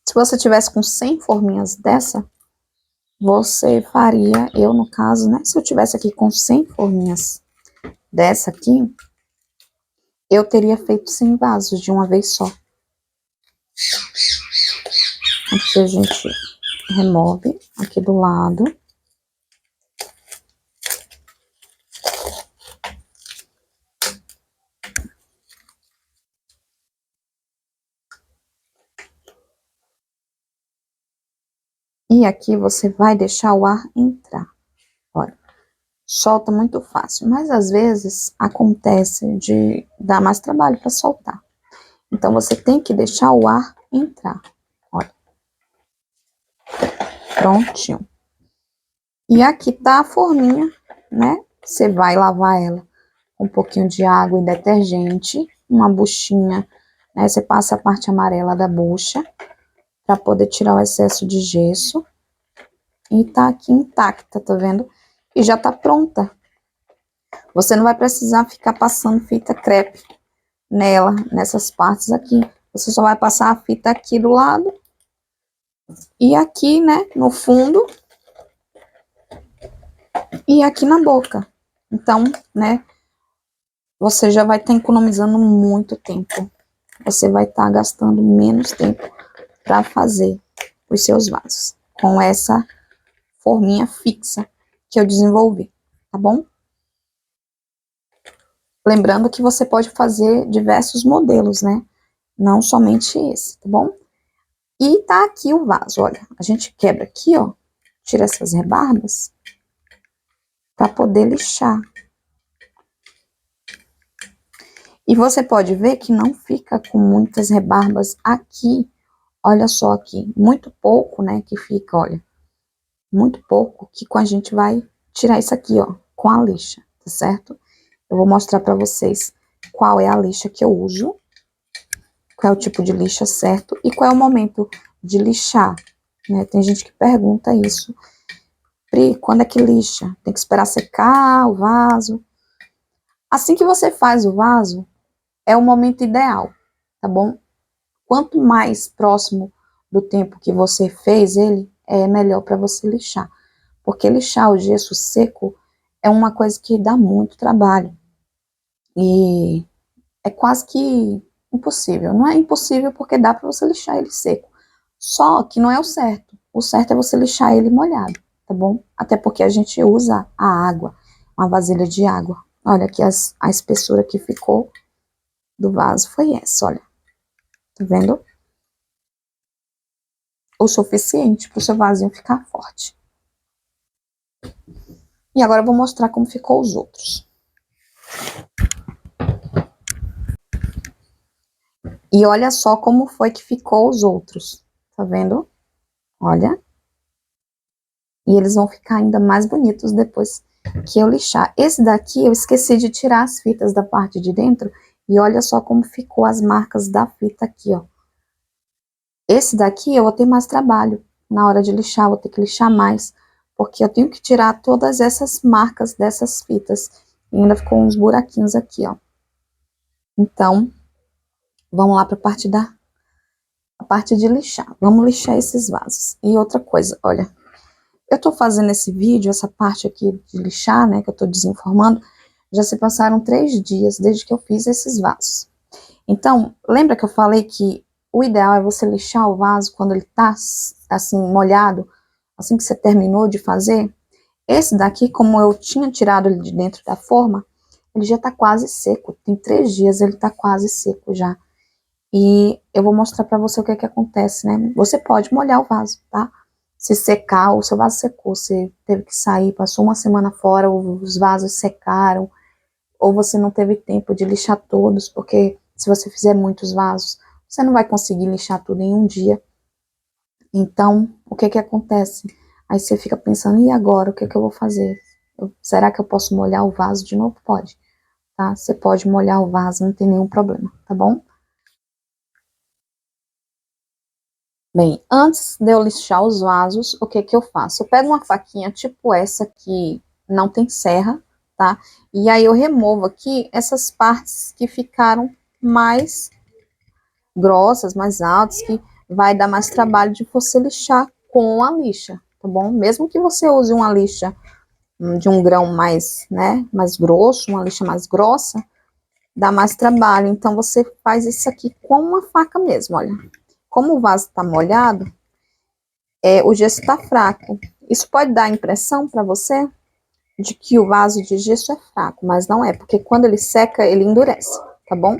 Se você tivesse com 100 forminhas dessa, você faria, eu no caso, né? Se eu tivesse aqui com 100 forminhas dessa aqui, eu teria feito 100 vasos de uma vez só. Aqui a gente remove aqui do lado. E aqui você vai deixar o ar entrar. Olha, solta muito fácil, mas às vezes acontece de dar mais trabalho para soltar. Então você tem que deixar o ar entrar. Olha. Prontinho. E aqui tá a forminha, né? Você vai lavar ela com um pouquinho de água e detergente, uma buchinha, né? Você passa a parte amarela da bucha para poder tirar o excesso de gesso. E tá aqui intacta, tá vendo? E já tá pronta. Você não vai precisar ficar passando fita crepe nela, nessas partes aqui. Você só vai passar a fita aqui do lado e aqui, né, no fundo e aqui na boca. Então, né, você já vai estar economizando muito tempo. Você vai estar gastando menos tempo para fazer os seus vasos com essa forminha fixa que eu desenvolvi, tá bom? Lembrando que você pode fazer diversos modelos, né? Não somente esse, tá bom? E tá aqui o vaso, olha. A gente quebra aqui, ó. Tira essas rebarbas para poder lixar. E você pode ver que não fica com muitas rebarbas aqui. Olha só aqui, muito pouco, né, que fica, olha. Muito pouco que a gente vai tirar isso aqui, ó, com a lixa, tá certo? Eu vou mostrar para vocês qual é a lixa que eu uso, qual é o tipo de lixa certo e qual é o momento de lixar, né? Tem gente que pergunta isso. Pri, quando é que lixa? Tem que esperar secar o vaso? Assim que você faz o vaso, é o momento ideal, tá bom? Quanto mais próximo do tempo que você fez ele, é melhor para você lixar. Porque lixar o gesso seco é uma coisa que dá muito trabalho. E é quase que impossível. Não é impossível porque dá para você lixar ele seco. Só que não é o certo. O certo é você lixar ele molhado, tá bom? Até porque a gente usa a água, uma vasilha de água. Olha aqui a espessura que ficou do vaso foi essa, olha. Tá vendo? O suficiente para o seu vasinho ficar forte. E agora eu vou mostrar como ficou os outros. E olha só como foi que ficou os outros. Tá vendo? Olha. E eles vão ficar ainda mais bonitos depois que eu lixar. Esse daqui eu esqueci de tirar as fitas da parte de dentro. E olha só como ficou as marcas da fita aqui, ó. Esse daqui eu vou ter mais trabalho. Na hora de lixar, vou ter que lixar mais. Porque eu tenho que tirar todas essas marcas dessas fitas. E ainda ficou uns buraquinhos aqui, ó. Então, vamos lá para a parte de lixar. Vamos lixar esses vasos. E outra coisa, olha. Eu tô fazendo esse vídeo, essa parte aqui de lixar, né, que eu tô desenformando, já se passaram 3 dias desde que eu fiz esses vasos. Então, lembra que eu falei que o ideal é você lixar o vaso quando ele tá, assim, molhado, assim que você terminou de fazer? Esse daqui, como eu tinha tirado ele de dentro da forma, ele já tá quase seco. Tem 3 dias, ele tá quase seco já. E eu vou mostrar pra você o que que acontece, né? Você pode molhar o vaso, tá? Se secar, o seu vaso secou, você teve que sair, passou uma semana fora, os vasos secaram, ou você não teve tempo de lixar todos, porque se você fizer muitos vasos, você não vai conseguir lixar tudo em um dia. Então, o que que acontece? Aí você fica pensando, e agora, o que que eu vou fazer? Será que eu posso molhar o vaso de novo? Pode, tá? Você pode molhar o vaso, não tem nenhum problema, tá bom? Bem, antes de eu lixar os vasos, o que que eu faço? Eu pego uma faquinha tipo essa que não tem serra, tá? E aí eu removo aqui essas partes que ficaram mais grossas, mais altas, que vai dar mais trabalho de você lixar com a lixa, tá bom? Mesmo que você use uma lixa de um grão mais, né, mais grosso, uma lixa mais grossa, dá mais trabalho. Então você faz isso aqui com uma faca mesmo, olha. Como o vaso tá molhado, o gesso tá fraco. Isso pode dar a impressão para você de que o vaso de gesso é fraco, mas não é, porque quando ele seca, ele endurece, tá bom?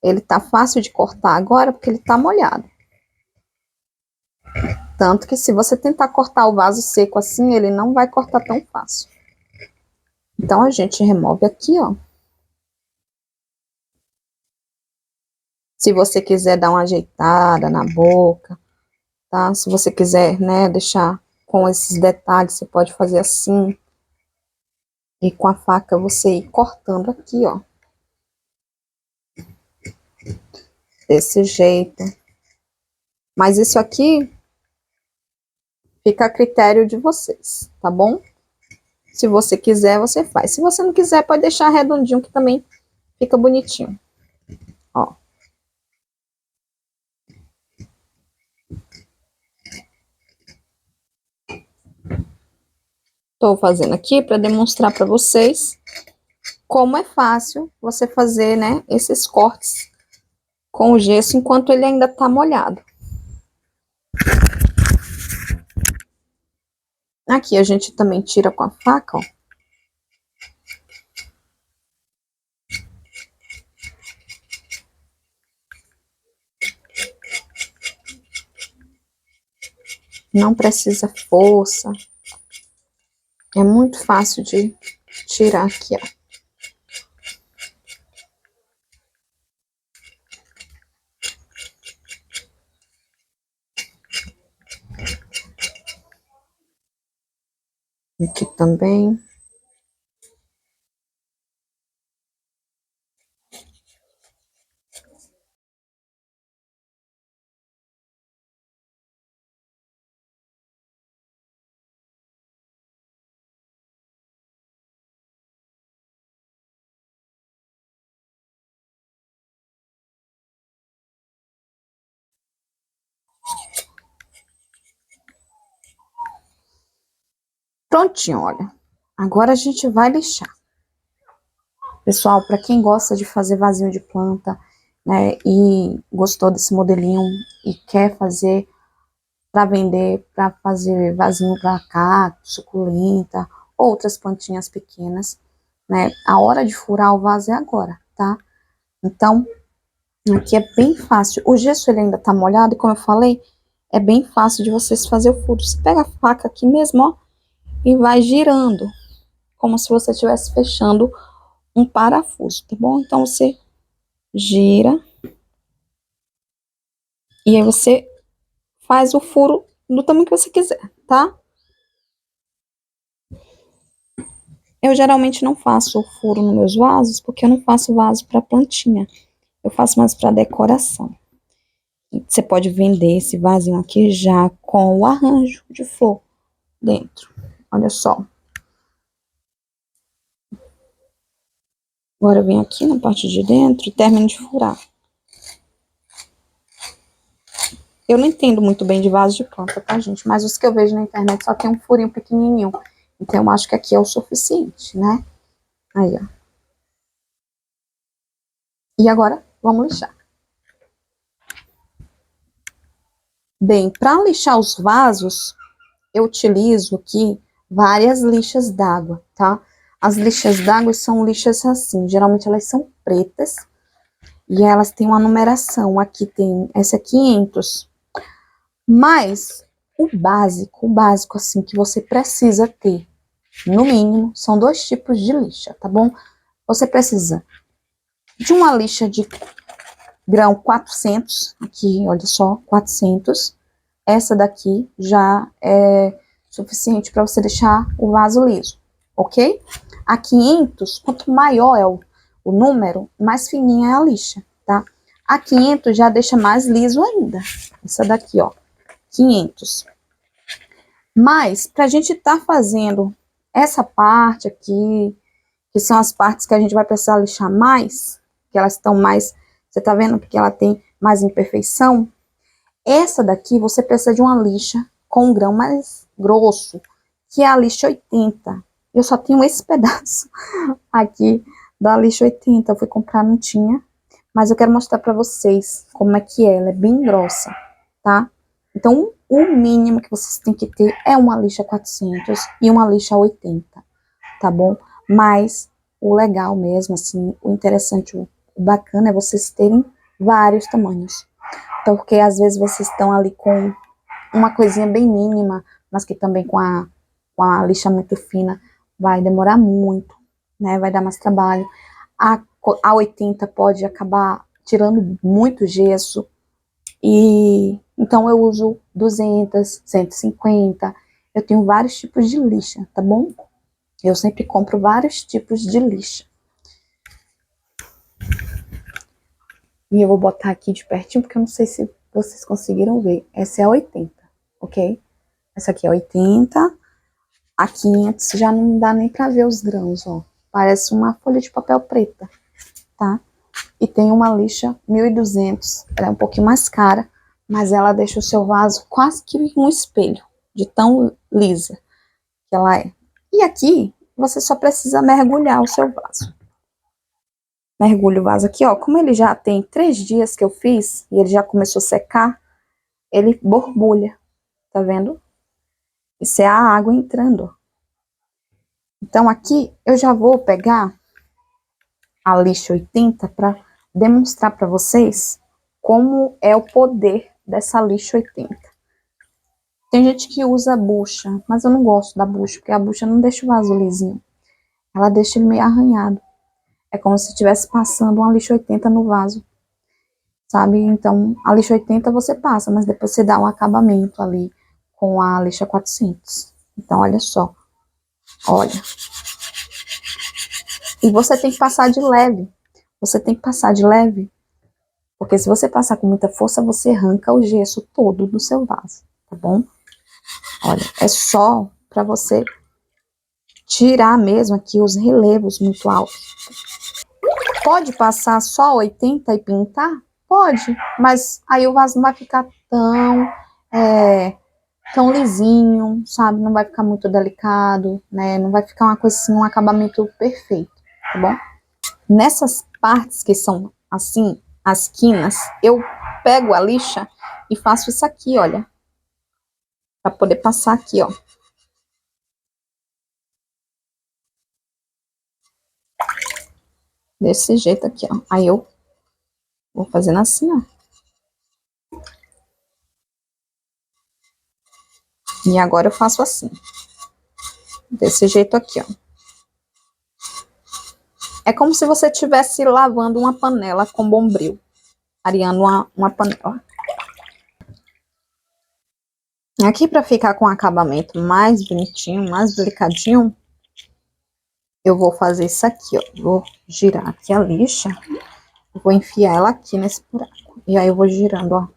Ele tá fácil de cortar agora porque ele tá molhado. Tanto que se você tentar cortar o vaso seco assim, ele não vai cortar tão fácil. Então a gente remove aqui, ó. Se você quiser dar uma ajeitada na boca, tá? Se você quiser, né, deixar com esses detalhes, você pode fazer assim. E com a faca você ir cortando aqui, ó. Desse jeito. Mas isso aqui fica a critério de vocês, tá bom? Se você quiser, você faz. Se você não quiser, pode deixar redondinho, que também fica bonitinho. Ó. Tô fazendo aqui para demonstrar para vocês como é fácil você fazer, né, esses cortes com o gesso enquanto ele ainda tá molhado. Aqui a gente também tira com a faca, ó. Não precisa força. É muito fácil de tirar aqui, ó. Aqui também. Prontinho, olha. Agora a gente vai lixar. Pessoal, para quem gosta de fazer vasinho de planta, né, e gostou desse modelinho e quer fazer para vender, para fazer vasinho para cacto, suculenta, outras plantinhas pequenas, né, a hora de furar o vaso é agora, tá? Então, aqui é bem fácil. O gesso ele ainda tá molhado e como eu falei, é bem fácil de vocês fazer o furo. Você pega a faca aqui mesmo, ó, e vai girando, como se você estivesse fechando um parafuso, tá bom? Então você gira e aí você faz o furo do tamanho que você quiser, tá? Eu geralmente não faço o furo nos meus vasos, porque eu não faço vaso para plantinha. Eu faço mais para decoração. Você pode vender esse vasinho aqui já com o arranjo de flor dentro. Olha só. Agora eu venho aqui na parte de dentro e termino de furar. Eu não entendo muito bem de vaso de planta, tá, gente? Mas os que eu vejo na internet só tem um furinho pequenininho. Então, eu acho que aqui é o suficiente, né? Aí, ó. E agora, Vamos lixar. Bem, para lixar os vasos, eu utilizo aqui várias lixas d'água, tá? As lixas d'água são lixas assim, geralmente elas são pretas e elas têm uma numeração. Aqui tem, essa é 500. Mas o básico assim que você precisa ter, no mínimo, são 2 tipos de lixa, tá bom? Você precisa de uma lixa de grão 400, aqui, olha só, 400. Essa daqui já é suficiente para você deixar o vaso liso, ok? A 500, quanto maior é o número, mais fininha é a lixa, tá? A 500 já deixa mais liso ainda. Essa daqui, ó, 500. Mas, pra gente tá fazendo essa parte aqui, que são as partes que a gente vai precisar lixar mais, que elas estão mais, você tá vendo que ela tem mais imperfeição? Essa daqui você precisa de uma lixa com um grão mais grosso, que é a lixa 80. Eu só tenho esse pedaço aqui da lixa 80, eu fui comprar, não tinha, mas eu quero mostrar pra vocês como é que ela é bem grossa, tá? Então, o mínimo que vocês têm que ter é uma lixa 400 e uma lixa 80, tá bom? Mas o legal mesmo, assim, o interessante, o bacana é vocês terem vários tamanhos. Então, porque às vezes vocês estão ali com uma coisinha bem mínima, mas que também com a lixa muito fina vai demorar muito, né? Vai dar mais trabalho. A 80 pode acabar tirando muito gesso, e então eu uso 200, 150. Eu tenho vários tipos de lixa, tá bom? Eu sempre compro vários tipos de lixa. E eu vou botar aqui de pertinho, porque eu não sei se vocês conseguiram ver. Essa é a 80, ok? Essa aqui é 80. A 500 já não dá nem pra ver os grãos, ó. Parece uma folha de papel preta, tá? E tem uma lixa 1200. Ela é um pouquinho mais cara, mas ela deixa o seu vaso quase que um espelho, de tão lisa que ela é. E aqui, você só precisa mergulhar o seu vaso. Mergulho o vaso aqui, ó. Como ele já tem 3 dias que eu fiz, e ele já começou a secar, ele borbulha, tá vendo? Isso é a água entrando. Então aqui, eu já vou pegar a lixa 80 para demonstrar para vocês como é o poder dessa lixa 80. Tem gente que usa bucha, mas eu não gosto da bucha, porque a bucha não deixa o vaso lisinho. Ela deixa ele meio arranhado. É como se estivesse passando uma lixa 80 no vaso, sabe? Então, a lixa 80 você passa, mas depois você dá um acabamento ali com a lixa 400. Então, olha só. Olha. E você tem que passar de leve. Você tem que passar de leve, porque se você passar com muita força, você arranca o gesso todo do seu vaso, tá bom? Olha, é só para você tirar mesmo aqui os relevos muito altos. Pode passar só 80 e pintar? Pode, mas aí o vaso não vai ficar tão lisinho, sabe? Não vai ficar muito delicado, né? Não vai ficar uma coisa assim, um acabamento perfeito, tá bom? Nessas partes que são assim, as quinas, eu pego a lixa e faço isso aqui, olha. Pra poder passar aqui, ó. Desse jeito aqui, ó. Aí eu vou fazendo assim, ó. E agora eu faço assim. Desse jeito aqui, ó. É como se você estivesse lavando uma panela com bombril. Areando uma panela. Aqui, para ficar com um acabamento mais bonitinho, mais delicadinho, eu vou fazer isso aqui, ó. Vou girar aqui a lixa. Vou enfiar ela aqui nesse buraco. E aí eu vou girando, ó.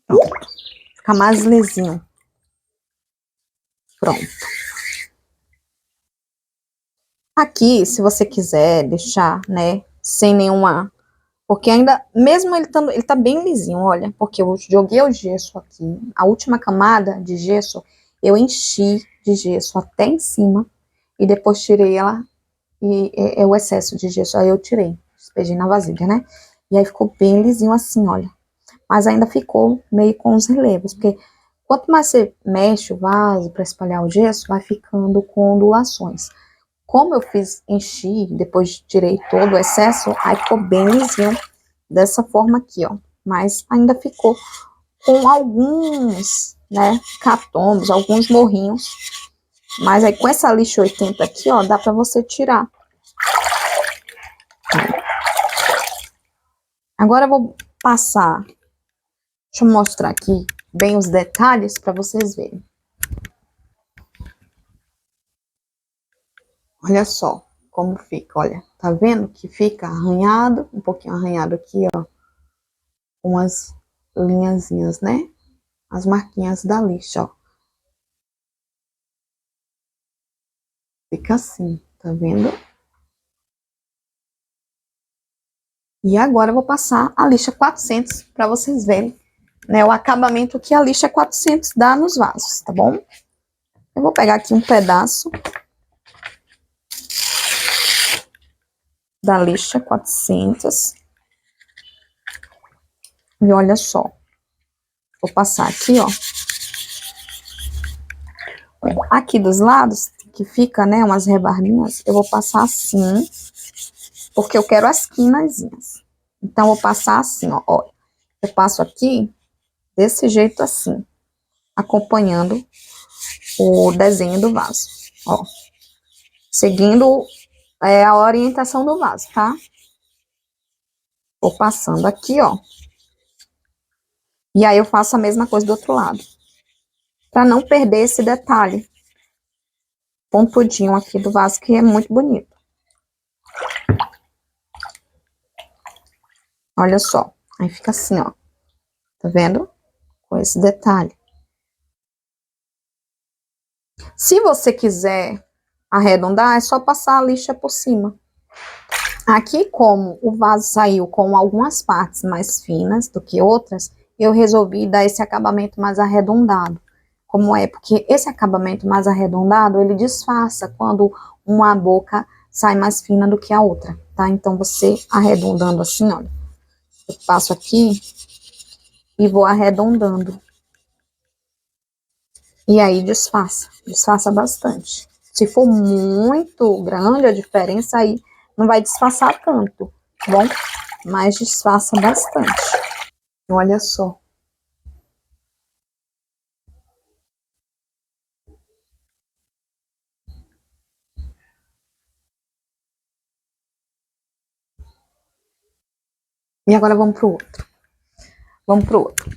Pronto. Fica mais lisinho. Pronto. Aqui, se você quiser deixar, né, sem nenhuma... Porque ainda, mesmo ele tá bem lisinho, olha. Porque eu joguei o gesso aqui. A última camada de gesso, eu enchi de gesso até em cima e depois tirei ela e o excesso de gesso, aí eu tirei, despejei na vasilha, né? E aí ficou bem lisinho assim, olha. Mas ainda ficou meio com os relevos, porque quanto mais você mexe o vaso para espalhar o gesso, vai ficando com ondulações. Como eu fiz, enchi, depois tirei todo o excesso, aí ficou bem lisinho dessa forma aqui, ó. Mas ainda ficou com alguns, né, catombos, alguns morrinhos. Mas aí com essa lixa 80 aqui, ó, dá pra você tirar. Agora eu vou passar, deixa eu mostrar aqui bem os detalhes pra vocês verem. Olha só como fica, olha. Tá vendo que fica arranhado, um pouquinho arranhado aqui, ó. Umas linhazinhas, né? As marquinhas da lixa, ó. Fica assim, tá vendo? E agora eu vou passar a lixa 400 para vocês verem, né, o acabamento que a lixa 400 dá nos vasos, tá bom? Eu vou pegar aqui um pedaço da lixa 400 e olha só, vou passar aqui, ó, aqui dos lados, que fica, né, umas rebarbinhas, eu vou passar assim, porque eu quero as quinazinhas. Então, eu vou passar assim, ó, olha, eu passo aqui desse jeito assim, acompanhando o desenho do vaso, ó, seguindo a orientação do vaso, tá? Vou passando aqui, ó. E aí eu faço a mesma coisa do outro lado. Pra não perder esse detalhe pontudinho aqui do vaso, que é muito bonito. Olha só. Aí fica assim, ó. Tá vendo? Com esse detalhe. Se você quiser arredondar, é só passar a lixa por cima. Aqui, como o vaso saiu com algumas partes mais finas do que outras, eu resolvi dar esse acabamento mais arredondado. Como é? Porque esse acabamento mais arredondado, ele disfarça quando uma boca sai mais fina do que a outra, tá? Então, você arredondando assim, olha. Eu passo aqui e vou arredondando. E aí, disfarça bastante. Se for muito grande a diferença, aí não vai disfarçar tanto, tá bom? Mas disfarça bastante. Olha só. E agora vamos pro outro. Vamos pro outro.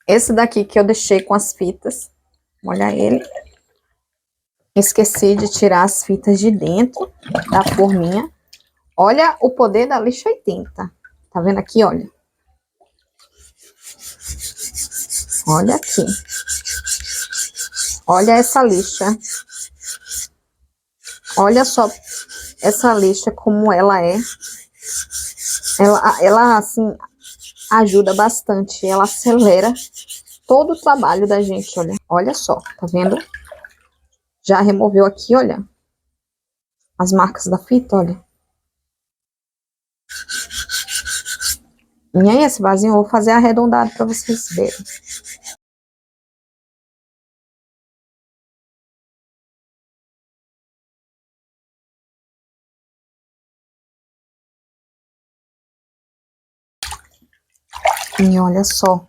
Esse daqui que eu deixei com as fitas. Olha ele. Esqueci de tirar as fitas de dentro da forminha. Olha o poder da lixa 80. Tá vendo aqui, olha? Olha aqui. Olha essa lixa. Olha só essa lixa como ela é. Ela assim, ajuda bastante. Ela acelera todo o trabalho da gente, olha. Olha só, tá vendo? Já removeu aqui, olha. As marcas da fita, olha. E aí, esse vasinho eu vou fazer arredondado pra vocês verem. E olha só.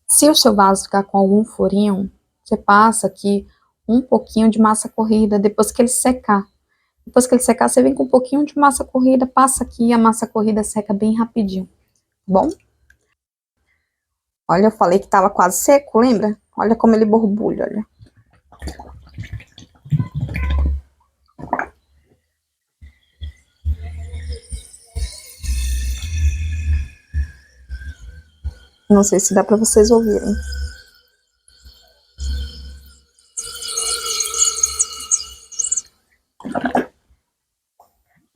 Se o seu vaso ficar com algum furinho, você passa aqui um pouquinho de massa corrida depois que ele secar. Depois que ele secar, você vem com um pouquinho de massa corrida, passa aqui e a massa corrida seca bem rapidinho, tá bom? Olha, eu falei que tava quase seco, lembra? Olha como ele borbulha, olha. Não sei se dá pra vocês ouvirem.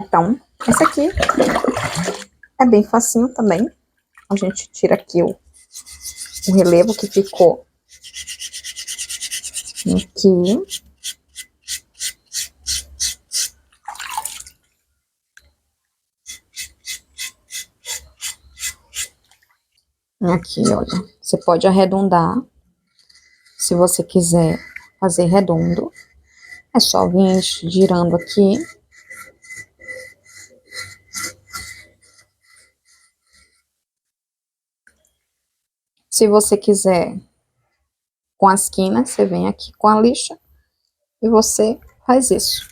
Então, esse aqui é bem facinho também. A gente tira aqui o relevo que ficou aqui. Aqui, olha, você pode arredondar, se você quiser fazer redondo, é só vir girando aqui. Se você quiser com as quinas, você vem aqui com a lixa e você faz isso.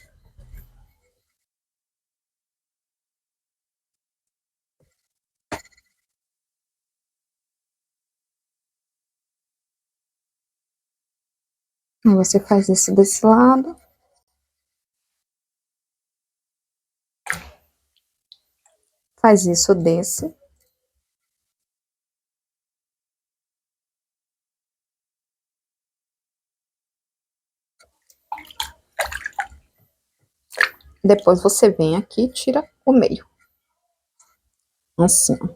Aí você faz isso desse lado. Faz isso desse. Depois você vem aqui e tira o meio. Assim, ó.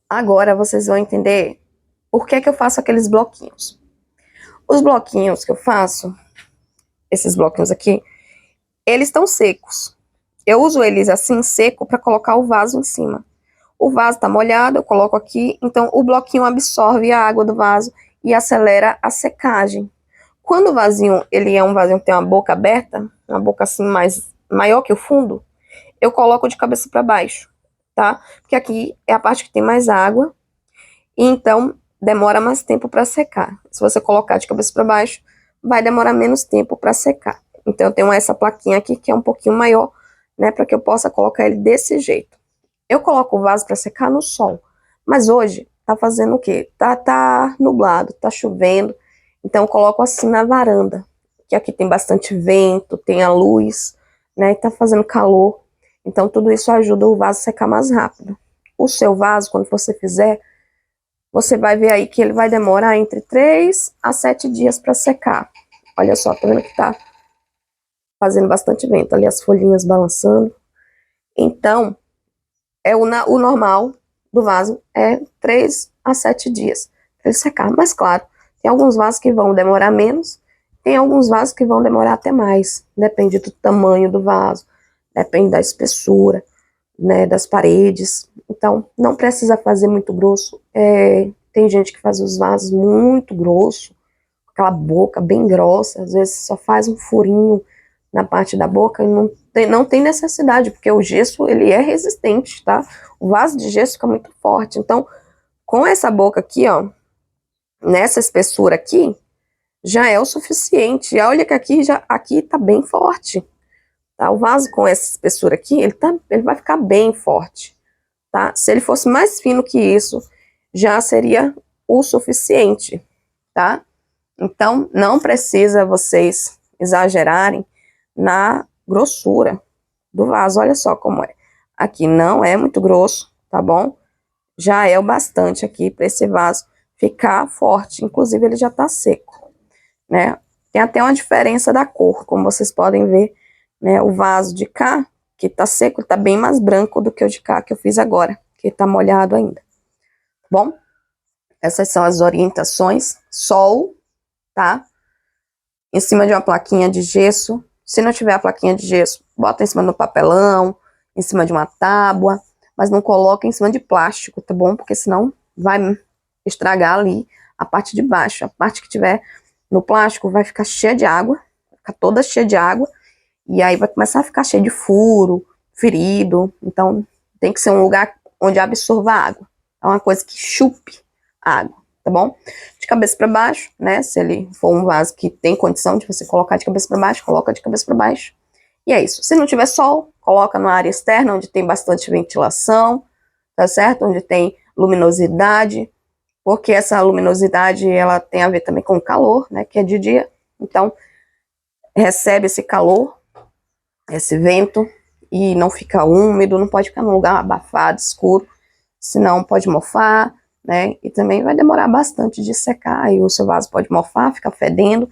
Agora vocês vão entender por que eu faço aqueles bloquinhos. Os bloquinhos que eu faço, esses bloquinhos aqui, eles estão secos. Eu uso eles assim, seco, para colocar o vaso em cima. O vaso tá molhado, eu coloco aqui, então o bloquinho absorve a água do vaso e acelera a secagem. Quando o vasinho, ele é um vasinho que tem uma boca aberta, uma boca assim maior que o fundo, eu coloco de cabeça para baixo, tá? Porque aqui é a parte que tem mais água, e então demora mais tempo para secar. Se você colocar de cabeça para baixo, vai demorar menos tempo para secar. Então eu tenho essa plaquinha aqui que é um pouquinho maior, né, para que eu possa colocar ele desse jeito. Eu coloco o vaso para secar no sol, mas hoje tá fazendo o quê? Tá nublado, tá chovendo, então eu coloco assim na varanda, que aqui tem bastante vento, tem a luz, né, e tá fazendo calor, então tudo isso ajuda o vaso a secar mais rápido. O seu vaso, quando você fizer, você vai ver aí que ele vai demorar entre 3 a 7 dias para secar. Olha só, tá vendo que tá fazendo bastante vento, ali as folhinhas balançando. Então, o normal do vaso é 3 a 7 dias para ele secar. Mas claro, tem alguns vasos que vão demorar menos, tem alguns vasos que vão demorar até mais. Depende do tamanho do vaso, depende da espessura, né, das paredes. Então, não precisa fazer muito grosso. Tem gente que faz os vasos muito grosso, aquela boca bem grossa, às vezes só faz um furinho na parte da boca e não tem necessidade, porque o gesso, ele é resistente, tá? O vaso de gesso fica muito forte. Então, com essa boca aqui, ó, nessa espessura aqui, já é o suficiente. E olha que aqui tá bem forte, tá? O vaso com essa espessura aqui, ele vai ficar bem forte, tá? Se ele fosse mais fino que isso, já seria o suficiente, tá? Então, não precisa vocês exagerarem na grossura do vaso. Olha só como é. Aqui não é muito grosso, tá bom? Já é o bastante aqui para esse vaso ficar forte. Inclusive, ele já tá seco, né? Tem até uma diferença da cor, como vocês podem ver, né? O vaso de cá, que tá seco, tá bem mais branco do que o de cá, que eu fiz agora, que tá molhado ainda. Bom, essas são as orientações. Sol, tá? Em cima de uma plaquinha de gesso. Se não tiver a plaquinha de gesso, bota em cima do papelão, em cima de uma tábua, mas não coloca em cima de plástico, tá bom? Porque senão vai estragar ali a parte de baixo. A parte que tiver no plástico vai ficar cheia de água, vai ficar toda cheia de água, e aí vai começar a ficar cheio de furo, ferido. Então tem que ser um lugar onde absorva a água. É uma coisa que chupe a água, tá bom? De cabeça para baixo, né? Se ele for um vaso que tem condição de você colocar de cabeça para baixo, coloca de cabeça para baixo. E é isso. Se não tiver sol, coloca numa área externa onde tem bastante ventilação, tá certo? Onde tem luminosidade, porque essa luminosidade ela tem a ver também com o calor, né? Que é de dia. Então recebe esse calor, esse vento e não fica úmido, não pode ficar num lugar abafado, escuro, senão pode mofar, né? E também vai demorar bastante de secar, e o seu vaso pode mofar, ficar fedendo.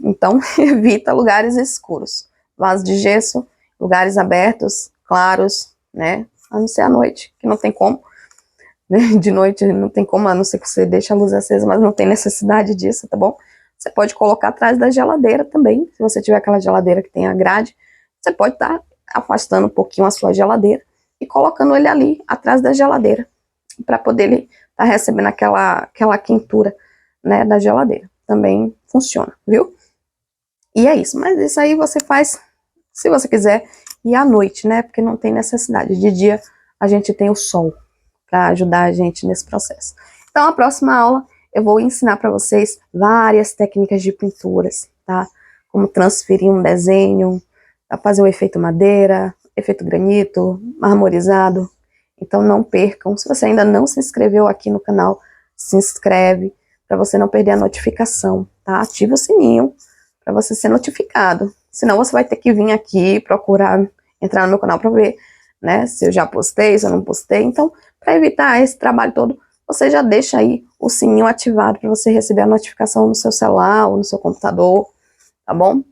Então, evita lugares escuros. Vaso de gesso, lugares abertos, claros, né? A não ser à noite, que não tem como. Né? De noite não tem como, a não ser que você deixe a luz acesa, mas não tem necessidade disso, tá bom? Você pode colocar atrás da geladeira também. Se você tiver aquela geladeira que tem a grade, você pode estar afastando um pouquinho a sua geladeira e colocando ele ali, atrás da geladeira, para poder ele estar recebendo aquela quentura, né, da geladeira. Também funciona, viu? E é isso, mas isso aí você faz, se você quiser, e à noite, né, porque não tem necessidade. De dia a gente tem o sol para ajudar a gente nesse processo. Então, a próxima aula eu vou ensinar para vocês várias técnicas de pinturas, tá? Como transferir um desenho, fazer o efeito madeira, efeito granito, marmorizado. Então não percam. Se você ainda não se inscreveu aqui no canal, se inscreve para você não perder a notificação, tá? Ativa o sininho para você ser notificado. Senão você vai ter que vir aqui procurar entrar no meu canal para ver, né? Se eu já postei, se eu não postei. Então, para evitar esse trabalho todo, você já deixa aí o sininho ativado para você receber a notificação no seu celular ou no seu computador, tá bom?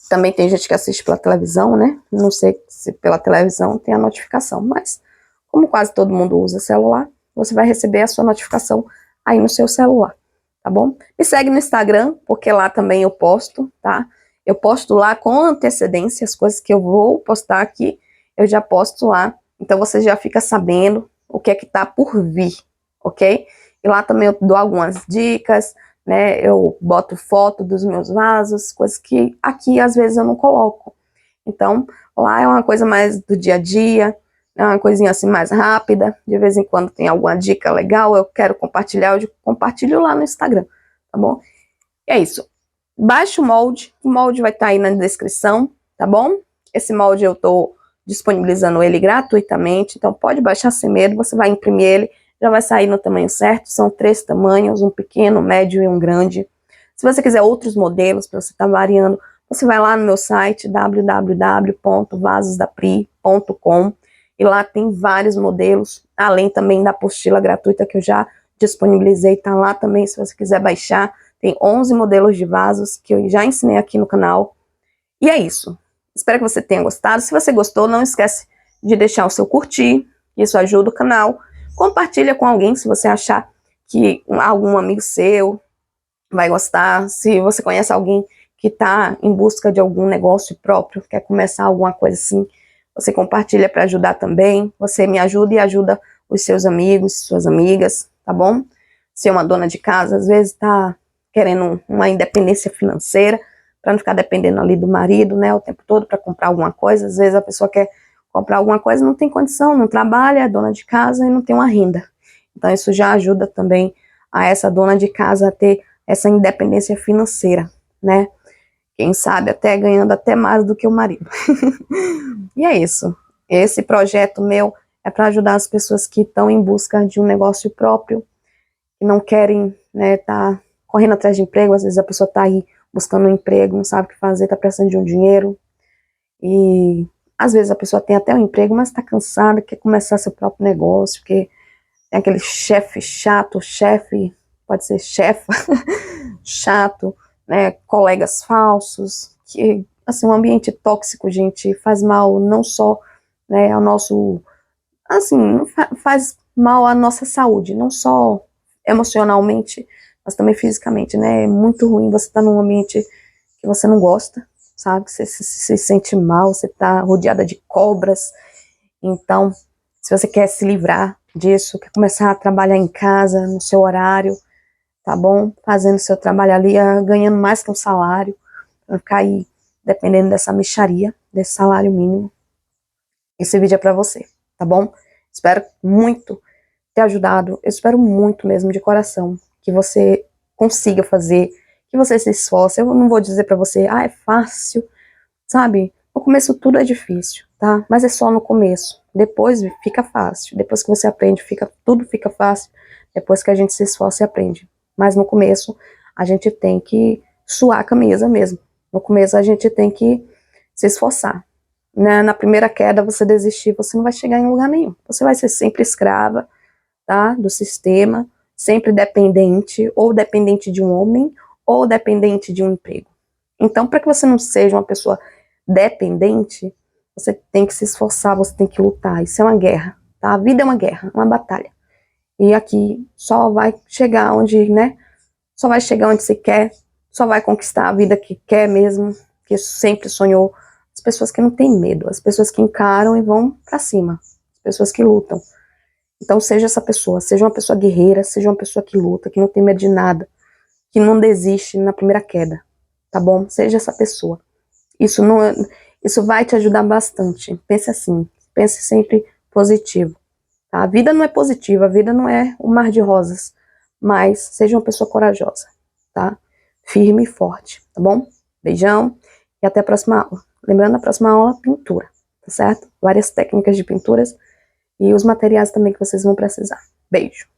Também tem gente que assiste pela televisão, né? Não sei se pela televisão tem a notificação, mas como quase todo mundo usa celular, você vai receber a sua notificação aí no seu celular, tá bom? Me segue no Instagram, porque lá também eu posto, tá? Eu posto lá com antecedência as coisas que eu vou postar aqui, eu já posto lá. Então você já fica sabendo o que é que tá por vir, ok? E lá também eu dou algumas dicas, né? Eu boto foto dos meus vasos, coisas que aqui às vezes eu não coloco. Então, lá é uma coisa mais do dia a dia, é uma coisinha assim mais rápida. De vez em quando tem alguma dica legal, eu quero compartilhar, eu compartilho lá no Instagram, tá bom? E é isso. Baixe o molde vai estar aí na descrição, tá bom? Esse molde eu tô disponibilizando ele gratuitamente, então pode baixar sem medo, você vai imprimir ele, já vai sair no tamanho certo, são 3 tamanhos, um pequeno, um médio e um grande. Se você quiser outros modelos, para você estar variando, você vai lá no meu site, www.vasosdapri.com, e lá tem vários modelos, além também da apostila gratuita que eu já disponibilizei, tá lá também, se você quiser baixar. Tem 11 modelos de vasos que eu já ensinei aqui no canal. E é isso. Espero que você tenha gostado. Se você gostou, não esquece de deixar o seu curtir, isso ajuda o canal. Compartilha com alguém se você achar que algum amigo seu vai gostar. Se você conhece alguém que está em busca de algum negócio próprio, quer começar alguma coisa assim, você compartilha para ajudar também. Você me ajuda e ajuda os seus amigos, suas amigas, tá bom? Se é uma dona de casa, às vezes está querendo uma independência financeira, para não ficar dependendo ali do marido, né, o tempo todo para comprar alguma coisa. Às vezes a pessoa quer comprar alguma coisa, não tem condição, não trabalha, é dona de casa e não tem uma renda. Então isso já ajuda também a essa dona de casa a ter essa independência financeira, né? Quem sabe até ganhando até mais do que o marido. E é isso. Esse projeto meu é para ajudar as pessoas que estão em busca de um negócio próprio, que não querem, né, tá correndo atrás de emprego. Às vezes a pessoa tá aí buscando um emprego, não sabe o que fazer, tá precisando de um dinheiro. E às vezes a pessoa tem até um emprego, mas tá cansada, quer começar seu próprio negócio, porque tem aquele chefe chato, pode ser chefa, chato, né, colegas falsos, que, assim, um ambiente tóxico, gente, faz mal não só, né, ao nosso, assim, faz mal à nossa saúde, não só emocionalmente, mas também fisicamente, né, é muito ruim você estar num ambiente que você não gosta, sabe, que você se sente mal, você tá rodeada de cobras. Então, se você quer se livrar disso, quer começar a trabalhar em casa, no seu horário, tá bom? Fazendo seu trabalho ali, ganhando mais que um salário, pra ficar aí dependendo dessa mixaria, desse salário mínimo. Esse vídeo é pra você, tá bom? Espero muito ter ajudado, eu espero muito mesmo, de coração, que você consiga fazer, que você se esforce. Eu não vou dizer pra você, é fácil, sabe? No começo tudo é difícil, tá? Mas é só no começo. Depois fica fácil. Depois que você aprende, tudo fica fácil. Depois que a gente se esforça e aprende. Mas no começo, a gente tem que suar a camisa mesmo. No começo, a gente tem que se esforçar. Na primeira queda, você desistir, você não vai chegar em lugar nenhum. Você vai ser sempre escrava, tá? Do sistema, sempre dependente, ou dependente de um homem, ou dependente de um emprego. Então, para que você não seja uma pessoa dependente, você tem que se esforçar, você tem que lutar. Isso é uma guerra, tá? A vida é uma guerra, uma batalha. E aqui só vai chegar onde, né? Só vai chegar onde você quer, só vai conquistar a vida que quer mesmo, que sempre sonhou. As pessoas que não têm medo, as pessoas que encaram e vão pra cima, as pessoas que lutam. Então seja essa pessoa, seja uma pessoa guerreira, seja uma pessoa que luta, que não tem medo de nada, que não desiste na primeira queda, tá bom? Seja essa pessoa. Isso vai te ajudar bastante. Pense assim, pense sempre positivo. Tá? A vida não é positiva, a vida não é um mar de rosas, mas seja uma pessoa corajosa, tá? Firme e forte, tá bom? Beijão e até a próxima aula. Lembrando, na próxima aula, pintura, tá certo? Várias técnicas de pinturas e os materiais também que vocês vão precisar. Beijo!